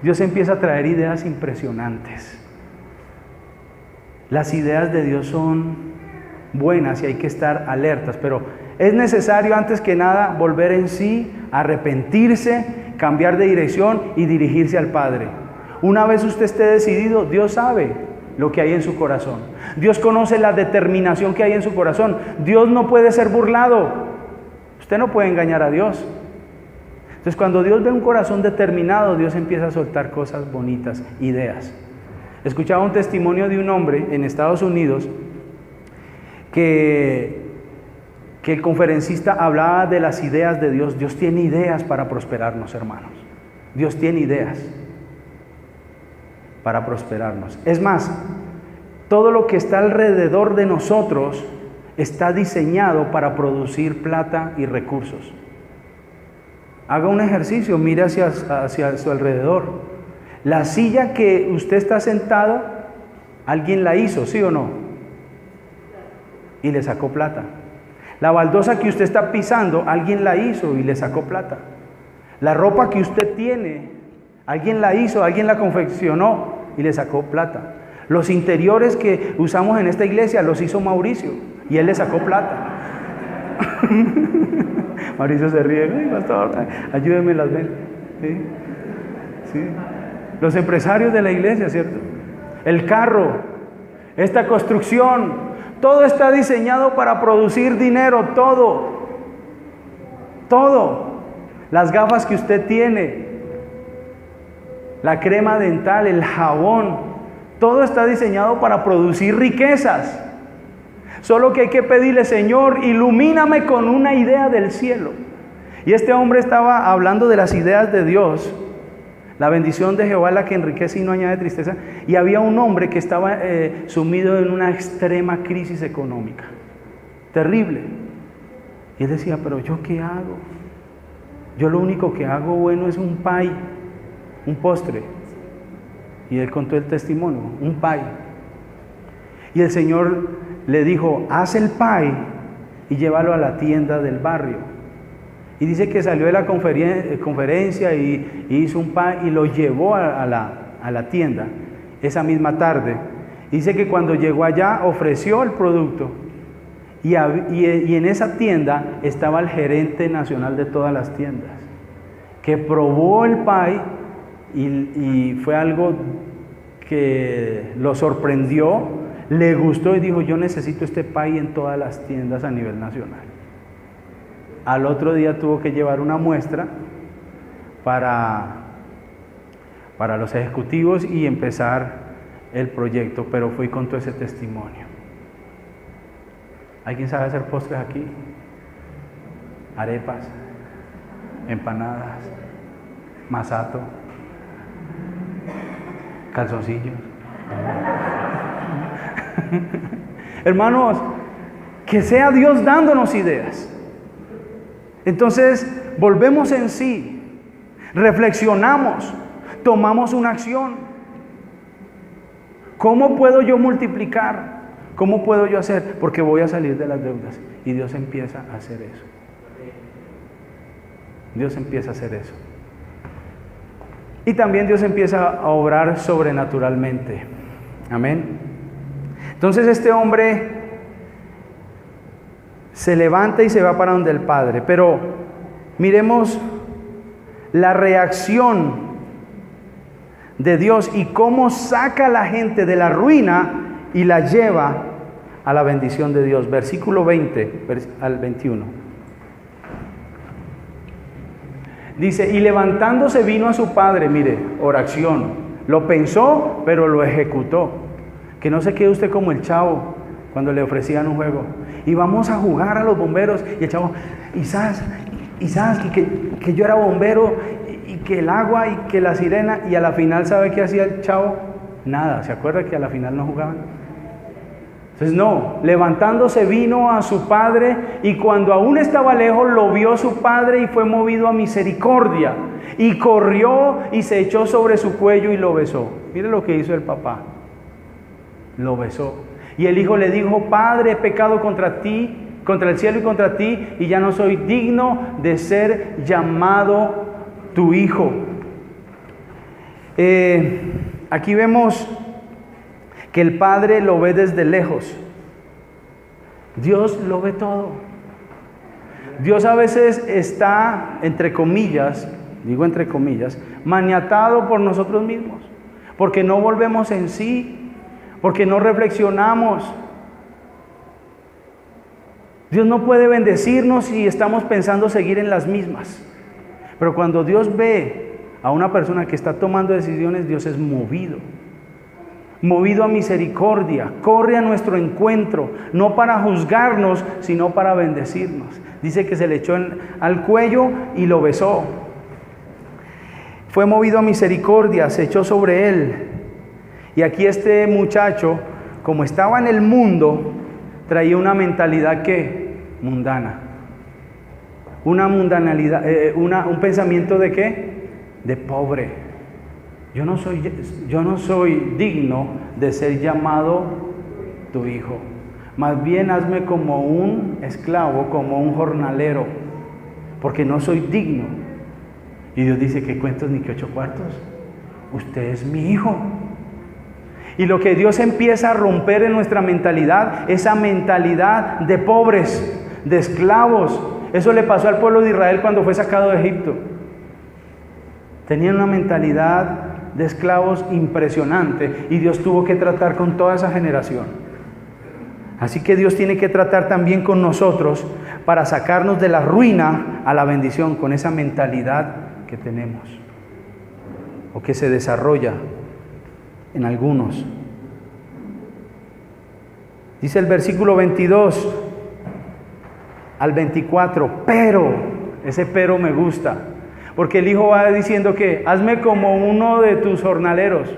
Dios empieza a traer ideas impresionantes. Las ideas de Dios son buenas y hay que estar alertas, pero es necesario antes que nada volver en sí, arrepentirse, cambiar de dirección y dirigirse al Padre. Una vez usted esté decidido, Dios sabe lo que hay en su corazón. Dios conoce la determinación que hay en su corazón. Dios no puede ser burlado. Usted no puede engañar a Dios. Entonces, cuando Dios ve un corazón determinado, Dios empieza a soltar cosas bonitas, ideas. Escuchaba un testimonio de un hombre en Estados Unidos que el conferencista hablaba de las ideas de Dios. Dios tiene ideas para prosperarnos, hermanos. Dios tiene ideas para prosperarnos. Es más, todo lo que está alrededor de nosotros está diseñado para producir plata y recursos. Haga un ejercicio, mire hacia su alrededor. La silla que usted está sentado, alguien la hizo, ¿sí o no? Y le sacó plata. La baldosa que usted está pisando, alguien la hizo y le sacó plata. La ropa que usted tiene, alguien la hizo, alguien la confeccionó y le sacó plata. Los interiores que usamos en esta iglesia los hizo Mauricio y él le sacó plata. Mauricio se ríe. Ay, pastor, ayúdeme las ventas. ¿Sí? ¿Sí? Los empresarios de la iglesia, ¿cierto? El carro, esta construcción, todo está diseñado para producir dinero, todo. Las gafas que usted tiene, la crema dental, el jabón, todo está diseñado para producir riquezas. Solo que hay que pedirle, Señor, ilumíname con una idea del cielo. Y este hombre estaba hablando de las ideas de Dios. La bendición de Jehová es la que enriquece y no añade tristeza. Y había un hombre que estaba sumido en una extrema crisis económica. Terrible. Y él decía, pero ¿yo qué hago? Yo lo único que hago bueno es un pie, un postre. Y él contó el testimonio, un pie. Y el Señor le dijo, haz el pie y llévalo a la tienda del barrio. Y dice que salió de la conferencia y hizo un pie y lo llevó a la tienda esa misma tarde. Dice que cuando llegó allá ofreció el producto y en esa tienda estaba el gerente nacional de todas las tiendas, que probó el pie y fue algo que lo sorprendió, le gustó y dijo, yo necesito este pie en todas las tiendas a nivel nacional. Al otro día tuvo que llevar una muestra para los ejecutivos y empezar el proyecto, pero fue y contó ese testimonio. ¿Alguien sabe hacer postres aquí? Arepas, empanadas, masato, calzoncillos. Hermanos, que sea Dios dándonos ideas. Entonces, volvemos en sí, reflexionamos, tomamos una acción. ¿Cómo puedo yo multiplicar? ¿Cómo puedo yo hacer? Porque voy a salir de las deudas. Y Dios empieza a hacer eso. Dios empieza a hacer eso. Y también Dios empieza a obrar sobrenaturalmente. Amén. Entonces este hombre se levanta y se va para donde el Padre. Pero miremos la reacción de Dios y cómo saca a la gente de la ruina y la lleva a la bendición de Dios. Versículo 20 al 21. Dice, y levantándose vino a su padre, mire, oración, lo pensó, pero lo ejecutó. Que no se quede usted como el chavo cuando le ofrecían un juego. Y vamos a jugar a los bomberos. Y el chavo, y que yo era bombero, y que el agua, y que la sirena. Y a la final, ¿sabe qué hacía el chavo? Nada. ¿Se acuerda que a la final no jugaban? Entonces no, levantándose vino a su padre, y cuando aún estaba lejos lo vio su padre y fue movido a misericordia, y corrió y se echó sobre su cuello y lo besó. Mire lo que hizo el papá, lo besó. Y el hijo le dijo, Padre, he pecado contra ti, contra el cielo y contra ti, y ya no soy digno de ser llamado tu hijo. Aquí vemos que el Padre lo ve desde lejos. Dios lo ve todo. Dios a veces está, entre comillas, digo entre comillas, maniatado por nosotros mismos, porque no volvemos en sí, porque no reflexionamos. Dios no puede bendecirnos si estamos pensando seguir en las mismas. Pero cuando Dios ve a una persona que está tomando decisiones, Dios es movido a misericordia, corre a nuestro encuentro, no para juzgarnos, sino para bendecirnos. Dice que se le echó al cuello y lo besó. Fue movido a misericordia, se echó sobre él. Y aquí este muchacho, como estaba en el mundo, traía una mentalidad que mundana. Una mundanalidad, un pensamiento de ¿qué? De pobre. Yo no soy digno de ser llamado tu hijo. Más bien hazme como un esclavo, como un jornalero, porque no soy digno. Y Dios dice, ¿qué cuentos ni qué 8 cuartos? Usted es mi hijo. Y lo que Dios empieza a romper en nuestra mentalidad, esa mentalidad de pobres, de esclavos. Eso le pasó al pueblo de Israel cuando fue sacado de Egipto. Tenían una mentalidad de esclavos impresionante, y Dios tuvo que tratar con toda esa generación. Así que Dios tiene que tratar también con nosotros para sacarnos de la ruina a la bendición, con esa mentalidad que tenemos o que se desarrolla en algunos. Dice el versículo 22 al 24, pero, ese pero me gusta, porque el hijo va diciendo que hazme como uno de tus jornaleros.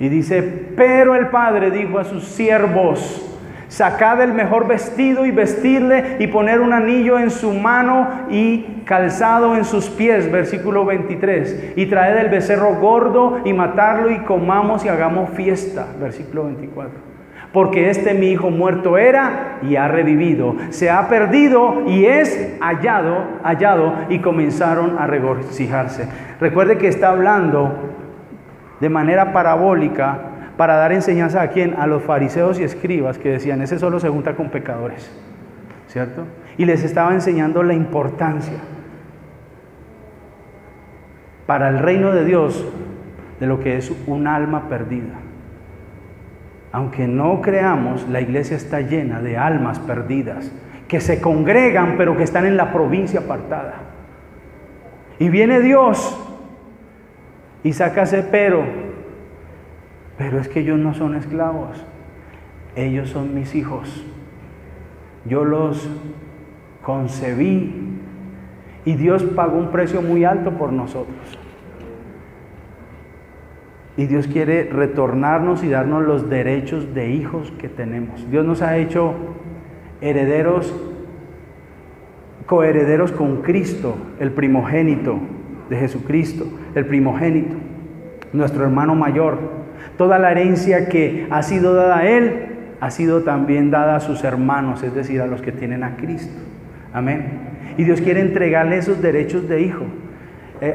Y dice, pero el padre dijo a sus siervos, sacad el mejor vestido y vestirle, y poner un anillo en su mano y calzado en sus pies. Versículo 23. Y traed el becerro gordo y matarlo, y comamos y hagamos fiesta. Versículo 24. Porque mi hijo muerto era y ha revivido, se ha perdido y es hallado, y comenzaron a regocijarse. Recuerde que está hablando de manera parabólica para dar enseñanza a quién, a los fariseos y escribas, que decían, ese solo se junta con pecadores, ¿cierto? Y les estaba enseñando la importancia para el reino de Dios de lo que es un alma perdida. Aunque no creamos, la iglesia está llena de almas perdidas que se congregan, pero que están en la provincia apartada. Y viene Dios y saca ese pero es que ellos no son esclavos, ellos son mis hijos. Yo los concebí y Dios pagó un precio muy alto por nosotros. Y Dios quiere retornarnos y darnos los derechos de hijos que tenemos. Dios nos ha hecho herederos, coherederos con Cristo, el primogénito de Jesucristo, el primogénito, nuestro hermano mayor. Toda la herencia que ha sido dada a Él, ha sido también dada a sus hermanos, es decir, a los que tienen a Cristo. Amén. Y Dios quiere entregarle esos derechos de hijo.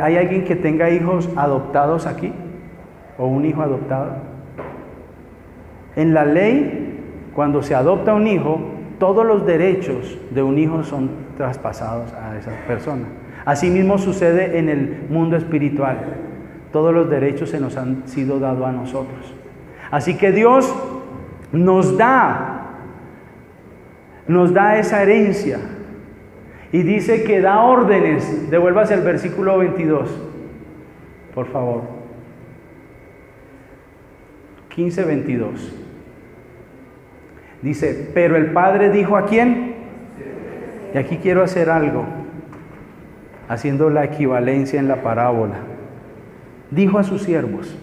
¿Hay alguien que tenga hijos adoptados aquí? ¿O un hijo adoptado? En la ley, cuando se adopta un hijo, todos los derechos de un hijo son traspasados a esa persona. Asimismo sucede en el mundo espiritual. Todos los derechos se nos han sido dados a nosotros. Así que Dios nos da esa herencia. Y dice que da órdenes. Devuélvase el versículo 22, por favor. 15:22. Dice, pero el Padre dijo ¿a quién? Y aquí quiero hacer algo, haciendo la equivalencia en la parábola. Dijo a sus siervos.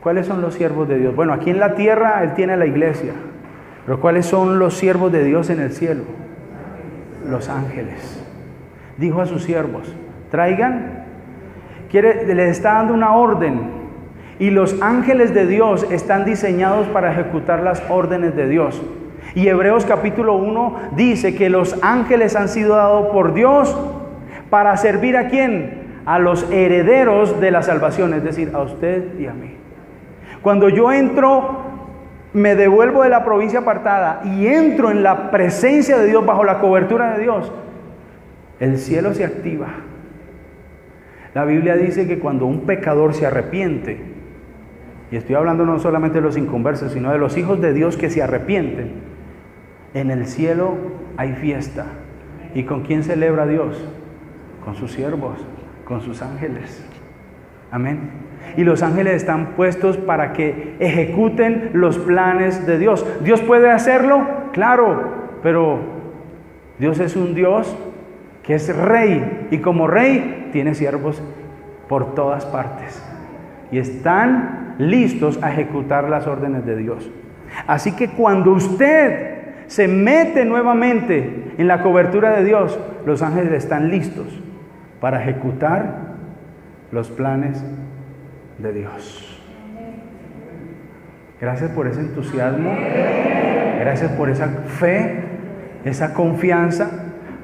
¿Cuáles son los siervos de Dios? Bueno, aquí en la tierra Él tiene la iglesia. Pero ¿cuáles son los siervos de Dios en el cielo? Los ángeles. Dijo a sus siervos, traigan. Les está dando una orden. Y los ángeles de Dios están diseñados para ejecutar las órdenes de Dios. Y Hebreos capítulo 1 dice que los ángeles han sido dados por Dios para servir ¿a quién? A los herederos de la salvación, es decir, a usted y a mí. Cuando yo entro, me devuelvo de la provincia apartada y entro en la presencia de Dios, bajo la cobertura de Dios, el cielo se activa. La Biblia dice que cuando un pecador se arrepiente, y estoy hablando no solamente de los inconversos, sino de los hijos de Dios que se arrepienten, en el cielo hay fiesta. ¿Y con quién celebra Dios? Con sus siervos, con sus ángeles. Amén. Y los ángeles están puestos para que ejecuten los planes de Dios. ¿Dios puede hacerlo? Claro, pero Dios es un Dios que es rey, y como rey tiene siervos por todas partes y están listos a ejecutar las órdenes de Dios. Así que cuando usted se mete nuevamente en la cobertura de Dios, los ángeles están listos para ejecutar los planes de Dios. Gracias por ese entusiasmo, gracias por esa fe, esa confianza,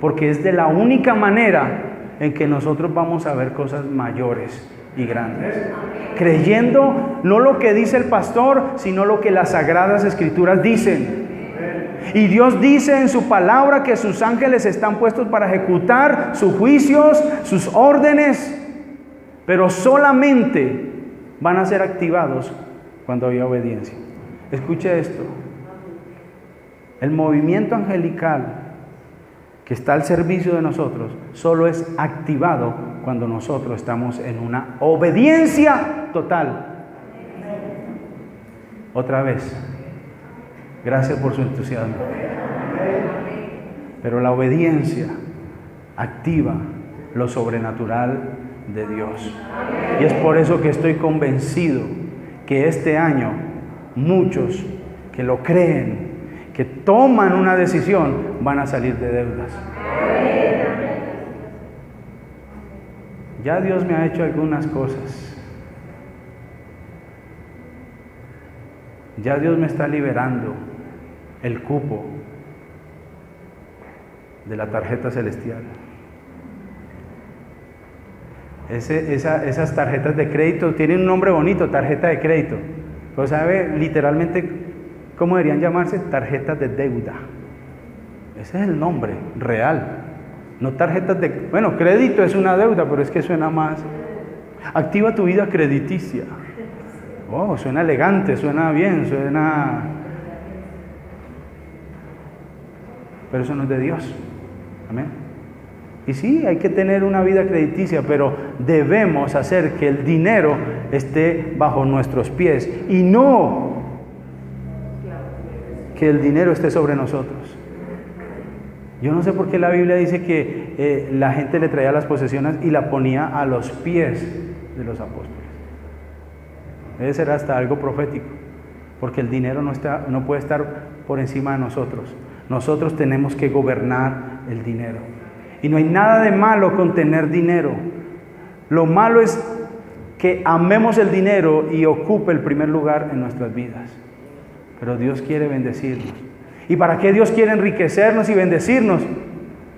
porque es de la única manera en que nosotros vamos a ver cosas mayores y grandes, creyendo no lo que dice el pastor, sino lo que las sagradas escrituras dicen. Y Dios dice en su palabra que sus ángeles están puestos para ejecutar sus juicios, sus órdenes, pero solamente van a ser activados cuando haya obediencia. Escuche esto: el movimiento angelical que está al servicio de nosotros solo es activado cuando nosotros estamos en una obediencia total. Otra vez, gracias por su entusiasmo. Pero la obediencia activa lo sobrenatural de Dios. Y es por eso que estoy convencido que este año muchos que lo creen, que toman una decisión, van a salir de deudas. Ya Dios me ha hecho algunas cosas. Ya Dios me está liberando el cupo de la tarjeta celestial. Esas tarjetas de crédito tienen un nombre bonito, tarjeta de crédito. Pero ¿sabe literalmente cómo deberían llamarse? Tarjetas de deuda. Ese es el nombre real. No tarjetas de... Bueno, crédito es una deuda, pero es que suena más. Activa tu vida crediticia. Oh, suena elegante, suena bien, suena... Pero eso no es de Dios. Amén. Y sí, hay que tener una vida crediticia, pero debemos hacer que el dinero esté bajo nuestros pies y no que el dinero esté sobre nosotros. Yo no sé por qué la Biblia dice que la gente le traía las posesiones y la ponía a los pies de los apóstoles. Debe ser hasta algo profético, porque el dinero no puede estar por encima de nosotros. Nosotros tenemos que gobernar el dinero. Y no hay nada de malo con tener dinero. Lo malo es que amemos el dinero y ocupe el primer lugar en nuestras vidas. Pero Dios quiere bendecirnos. ¿Y para qué Dios quiere enriquecernos y bendecirnos?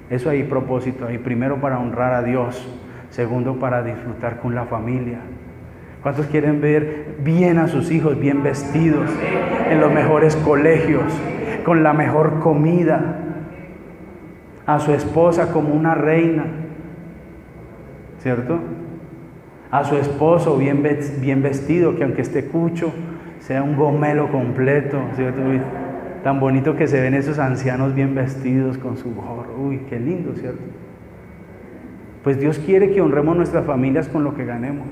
Eso hay propósito. Hay primero para honrar a Dios. Segundo para disfrutar con la familia. ¿Cuántos quieren ver bien a sus hijos, bien vestidos, en los mejores colegios, con la mejor comida? A su esposa como una reina. ¿cierto? A su esposo bien vestido, que aunque esté cucho, sea un gomelo completo, ¿cierto? Uy, tan bonito que se ven esos ancianos bien vestidos con su gorro. Uy, qué lindo, ¿cierto? Pues Dios quiere que honremos nuestras familias con lo que ganemos,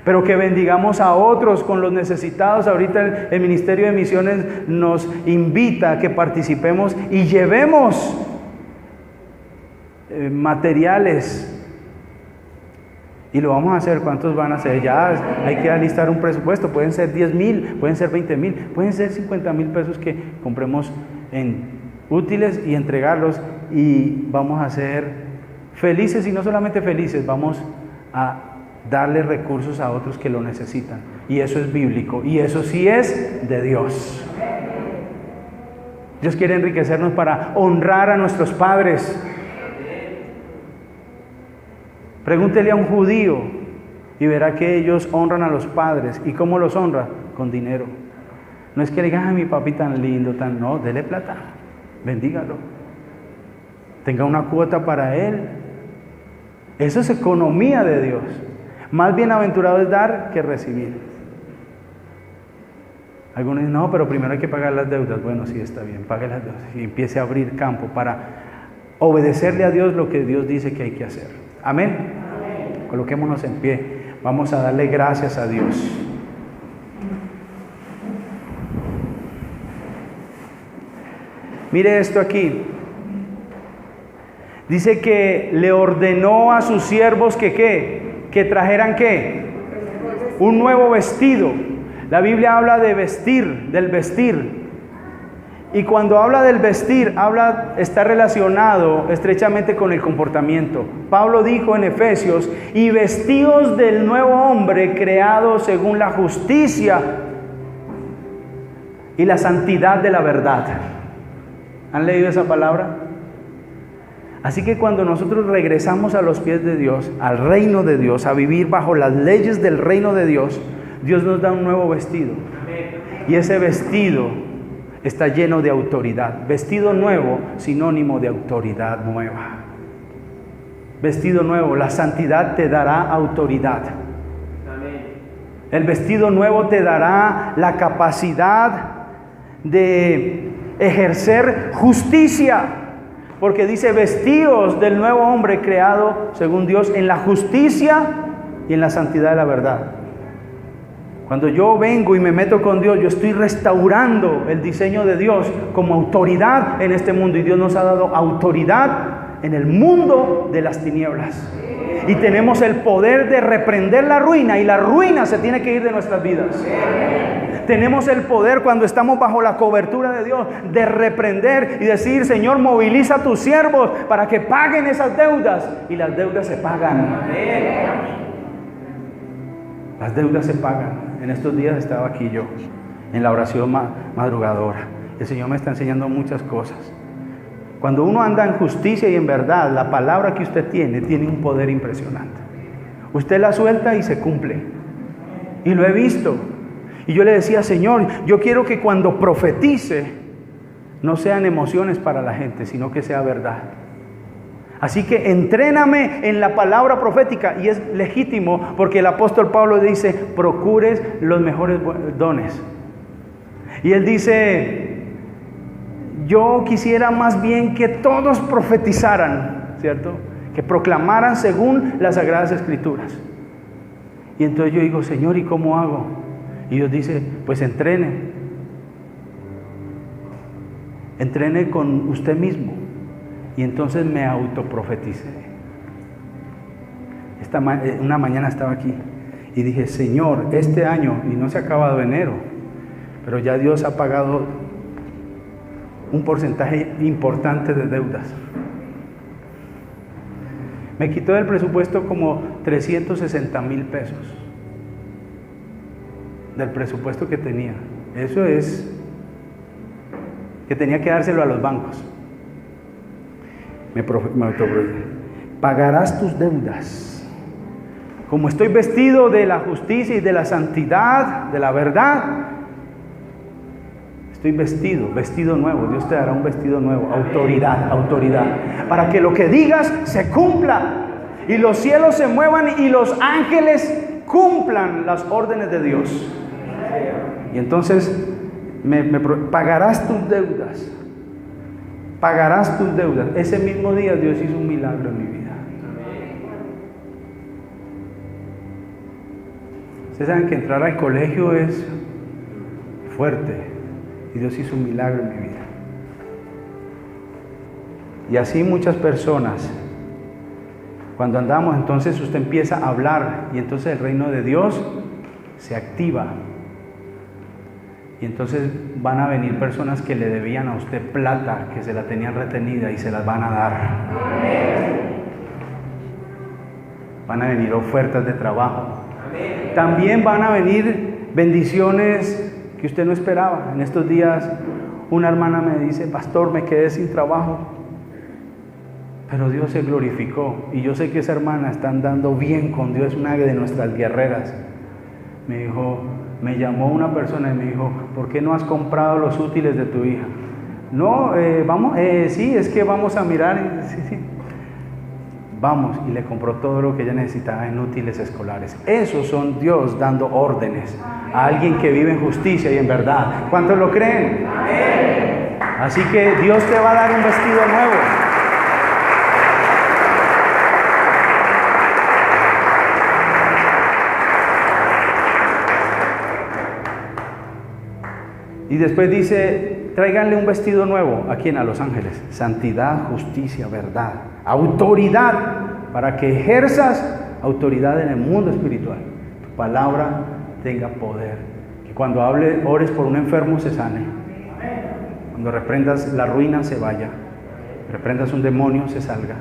pero que bendigamos a otros con los necesitados. Ahorita el Ministerio de Misiones nos invita a que participemos y llevemos materiales. Y lo vamos a hacer. ¿Cuántos van a hacer? Ya hay que alistar un presupuesto. Pueden ser 10,000, pueden ser 20,000, pueden ser 50,000 pesos que compremos en útiles y entregarlos. Y vamos a ser felices, y no solamente felices, vamos a darle recursos a otros que lo necesitan. Y eso es bíblico, y eso sí es de Dios. Dios quiere enriquecernos para honrar a nuestros padres. Pregúntele a un judío y verá que ellos honran a los padres. ¿Y cómo los honra? Con dinero. No es que le digan, mi papi tan lindo, no, dele plata, bendígalo, tenga una cuota para él. Eso es economía de Dios. Más bienaventurado es dar que recibir. Algunos dicen, no, pero primero hay que pagar las deudas. Bueno, sí, está bien, pague las deudas y empiece a abrir campo para obedecerle a Dios lo que Dios dice que hay que hacer. Amén. Amén. Coloquémonos en pie. Vamos a darle gracias a Dios. Mire esto aquí. Dice que le ordenó a sus siervos que trajeran ¿qué? Un nuevo vestido. La Biblia habla de vestir, del vestir. Y cuando habla del vestir, está relacionado estrechamente con el comportamiento. Pablo dijo en Efesios, y vestidos del nuevo hombre creado según la justicia y la santidad de la verdad. ¿Han leído esa palabra? Así que cuando nosotros regresamos a los pies de Dios, al reino de Dios, a vivir bajo las leyes del reino de Dios, Dios nos da un nuevo vestido. Y ese vestido está lleno de autoridad. Vestido nuevo, sinónimo de autoridad nueva. Vestido nuevo, la santidad te dará autoridad. El vestido nuevo te dará la capacidad de ejercer justicia, porque dice vestidos del nuevo hombre creado según Dios en la justicia y en la santidad de la verdad. Cuando yo vengo y me meto con Dios, yo estoy restaurando el diseño de Dios como autoridad en este mundo. Y Dios nos ha dado autoridad en el mundo de las tinieblas. Y tenemos el poder de reprender la ruina. Y la ruina se tiene que ir de nuestras vidas. Tenemos el poder cuando estamos bajo la cobertura de Dios de reprender y decir, Señor, moviliza a tus siervos para que paguen esas deudas. Y las deudas se pagan. Las deudas se pagan. En estos días estaba aquí yo, en la oración madrugadora. El Señor me está enseñando muchas cosas. Cuando uno anda en justicia y en verdad, la palabra que usted tiene un poder impresionante. Usted la suelta y se cumple. Y lo he visto. Y yo le decía, Señor, yo quiero que cuando profetice, no sean emociones para la gente, sino que sea verdad. Así que entréname en la palabra profética, y es legítimo porque el apóstol Pablo dice, procures los mejores dones. Y él dice, yo quisiera más bien que todos profetizaran, ¿cierto? Que proclamaran según las Sagradas Escrituras. Y entonces yo digo, Señor, ¿y cómo hago? Y Dios dice, pues entrene con usted mismo. Y entonces me autoprofeticé. Una mañana estaba aquí y dije, Señor, este año, y no se ha acabado enero, pero ya Dios ha pagado un porcentaje importante de deudas. Me quitó del presupuesto como 360,000 pesos del presupuesto que tenía. Eso es que tenía que dárselo a los bancos. Me pagarás tus deudas. Como estoy vestido de la justicia y de la santidad, de la verdad, estoy vestido nuevo. Dios te dará un vestido nuevo, autoridad, para que lo que digas se cumpla. y los cielos se muevan y los ángeles cumplan las órdenes de Dios. Y entonces pagarás tus deudas. Pagarás tus deudas. Ese mismo día Dios hizo un milagro en mi vida. Ustedes saben que entrar al colegio es fuerte. Y Dios hizo un milagro en mi vida. Y así muchas personas. Cuando andamos, entonces usted empieza a hablar. Y entonces el reino de Dios se activa. Y entonces van a venir personas que le debían a usted plata, que se la tenían retenida y se las van a dar. Van a venir ofertas de trabajo. También van a venir bendiciones que usted no esperaba. En estos días una hermana me dice: pastor, me quedé sin trabajo, pero Dios se glorificó. Y yo sé que esa hermana está andando bien con Dios, una de nuestras guerreras. Me dijo, me llamó una persona y me dijo: ¿por qué no has comprado los útiles de tu hija? No, vamos, sí, es que vamos a mirar. Sí. Vamos, y le compró todo lo que ella necesitaba en útiles escolares. Esos son Dios dando órdenes a alguien que vive en justicia y en verdad. ¿Cuántos lo creen? Amén. Así que Dios te va a dar un vestido nuevo. Y después dice: tráiganle un vestido nuevo. ¿A quién? A los ángeles. Santidad, justicia, verdad, autoridad, para que ejerzas autoridad en el mundo espiritual. Tu palabra tenga poder. Que cuando ores por un enfermo se sane. Cuando reprendas la ruina se vaya. Reprendas un demonio se salga.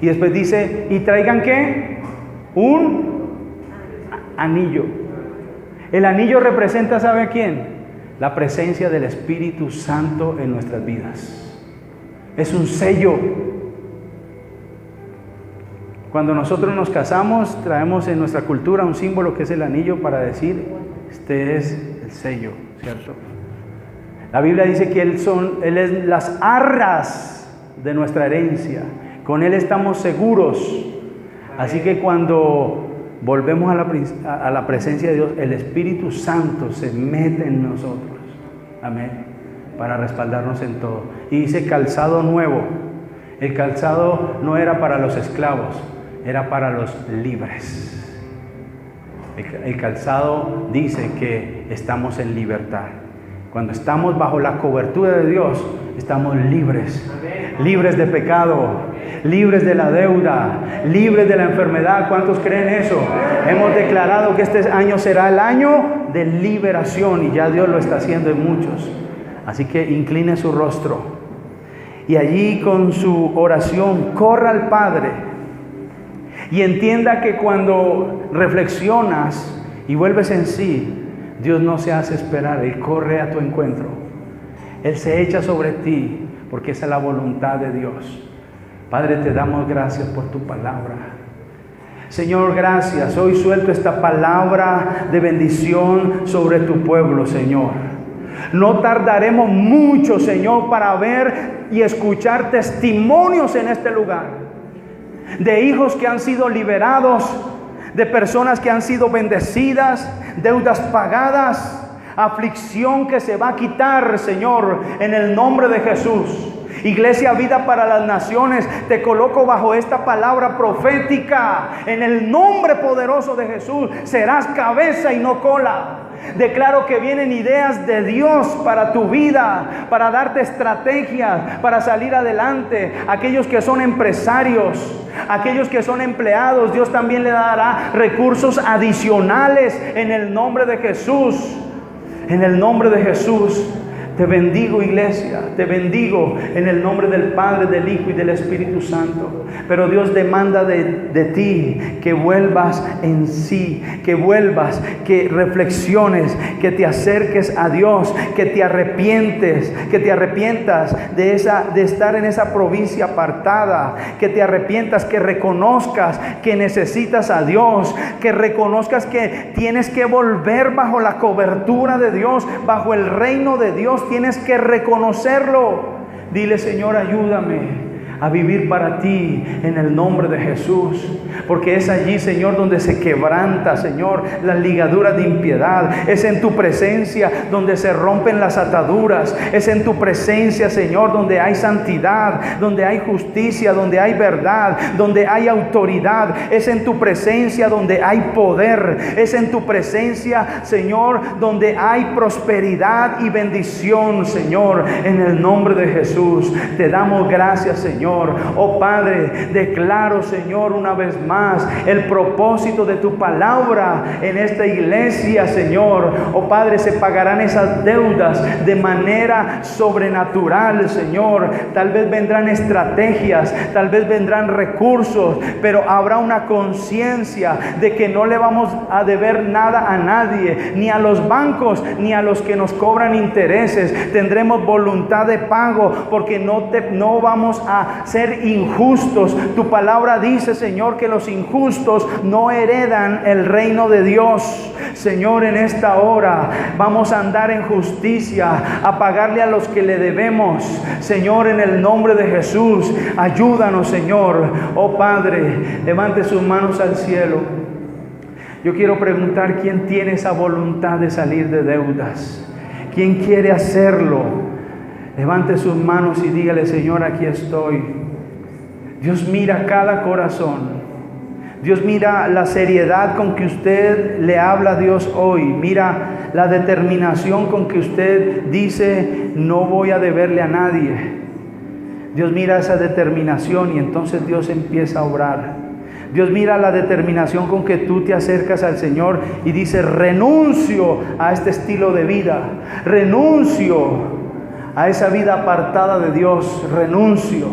Y después dice: y traigan ¿qué? Un anillo. El anillo representa, ¿sabe a quién? La presencia del Espíritu Santo en nuestras vidas. Es un sello. Cuando nosotros nos casamos, traemos en nuestra cultura un símbolo que es el anillo para decir: este es el sello, ¿cierto? La Biblia dice que Él es las arras de nuestra herencia. Con Él estamos seguros. Así que cuando volvemos a la presencia de Dios, el Espíritu Santo se mete en nosotros. Amén. Para respaldarnos en todo. Y dice calzado nuevo. El calzado no era para los esclavos, era para los libres. El calzado dice que estamos en libertad. Cuando estamos bajo la cobertura de Dios, estamos libres. Libres de pecado, libres de la deuda, libres de la enfermedad. ¿Cuántos creen eso? Hemos declarado que este año será el año de liberación y ya Dios lo está haciendo en muchos. Así que incline su rostro y allí con su oración corra al Padre y entienda que cuando reflexionas y vuelves en sí, Dios no se hace esperar, Él corre a tu encuentro. Él se echa sobre ti porque esa es la voluntad de Dios. Padre, te damos gracias por tu palabra. Señor, gracias. Hoy suelto esta palabra de bendición sobre tu pueblo, Señor. No tardaremos mucho, Señor, para ver y escuchar testimonios en este lugar. De hijos que han sido liberados, de personas que han sido bendecidas, deudas pagadas, aflicción que se va a quitar, Señor, en el nombre de Jesús. Iglesia Vida para las Naciones, te coloco bajo esta palabra profética. En el nombre poderoso de Jesús, serás cabeza y no cola. Declaro que vienen ideas de Dios para tu vida, para darte estrategias, para salir adelante. Aquellos que son empresarios, aquellos que son empleados, Dios también le dará recursos adicionales en el nombre de Jesús. En el nombre de Jesús. Te bendigo, iglesia, te bendigo en el nombre del Padre, del Hijo y del Espíritu Santo. Pero Dios demanda de ti que vuelvas en sí, que vuelvas, que reflexiones, que te acerques a Dios, que te arrepientes, que te arrepientas de estar en esa provincia apartada, que te arrepientas, que reconozcas que necesitas a Dios, que reconozcas que tienes que volver bajo la cobertura de Dios, bajo el reino de Dios. Tienes que reconocerlo. Dile: Señor, ayúdame a vivir para ti en el nombre de Jesús. Porque es allí, Señor, donde se quebranta, Señor, las ligaduras de impiedad. Es en tu presencia donde se rompen las ataduras. Es en tu presencia, Señor, donde hay santidad, donde hay justicia, donde hay verdad, donde hay autoridad. Es en tu presencia donde hay poder. Es en tu presencia, Señor, donde hay prosperidad y bendición, Señor, en el nombre de Jesús. Te damos gracias, Señor. Oh Padre, declaro, Señor, una vez más el propósito de tu palabra en esta iglesia, Señor. Oh Padre, se pagarán esas deudas de manera sobrenatural, Señor. Tal vez vendrán estrategias, tal vez vendrán recursos, pero habrá una conciencia de que no le vamos a deber nada a nadie, ni a los bancos, ni a los que nos cobran intereses. Tendremos voluntad de pago porque no vamos a ser injustos. Tu palabra dice, Señor, que los injustos no heredan el reino de Dios. Señor, en esta hora vamos a andar en justicia, a pagarle a los que le debemos. Señor, en el nombre de Jesús, ayúdanos, Señor. Oh Padre, levante sus manos al cielo. Yo quiero preguntar, ¿quién tiene esa voluntad de salir de deudas? ¿Quién quiere hacerlo? Levante sus manos y dígale, Señor, aquí estoy. Dios mira cada corazón. Dios mira la seriedad con que usted le habla a Dios hoy. Mira la determinación con que usted dice, no voy a deberle a nadie. Dios mira esa determinación y entonces Dios empieza a obrar. Dios mira la determinación con que tú te acercas al Señor y dices, renuncio a este estilo de vida. Renuncio a esa vida apartada de Dios. Renuncio.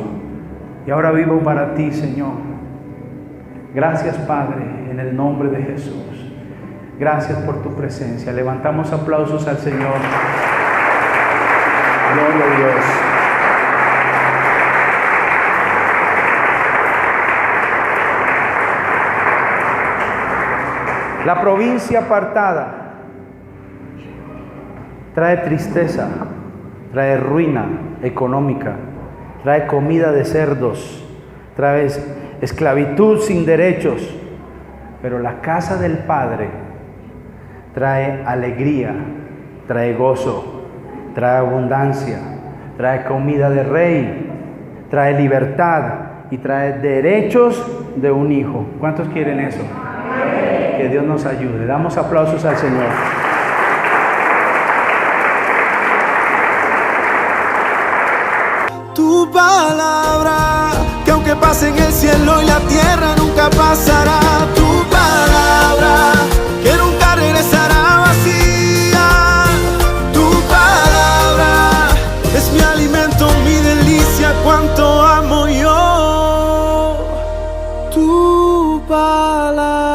Y ahora vivo para ti, Señor. Gracias, Padre, en el nombre de Jesús. Gracias por tu presencia. Levantamos aplausos al Señor. Gloria a Dios. La provincia apartada trae tristeza, trae ruina económica, trae comida de cerdos, trae esclavitud sin derechos, pero la casa del Padre trae alegría, trae gozo, trae abundancia, trae comida de rey, trae libertad y trae derechos de un hijo. ¿Cuántos quieren eso? Amén. Que Dios nos ayude. Damos aplausos al Señor. Tu palabra, que aunque pase en el cielo y la tierra nunca pasará. Tu palabra, que nunca regresará vacía. Tu palabra es mi alimento, mi delicia, cuánto amo yo. Tu palabra.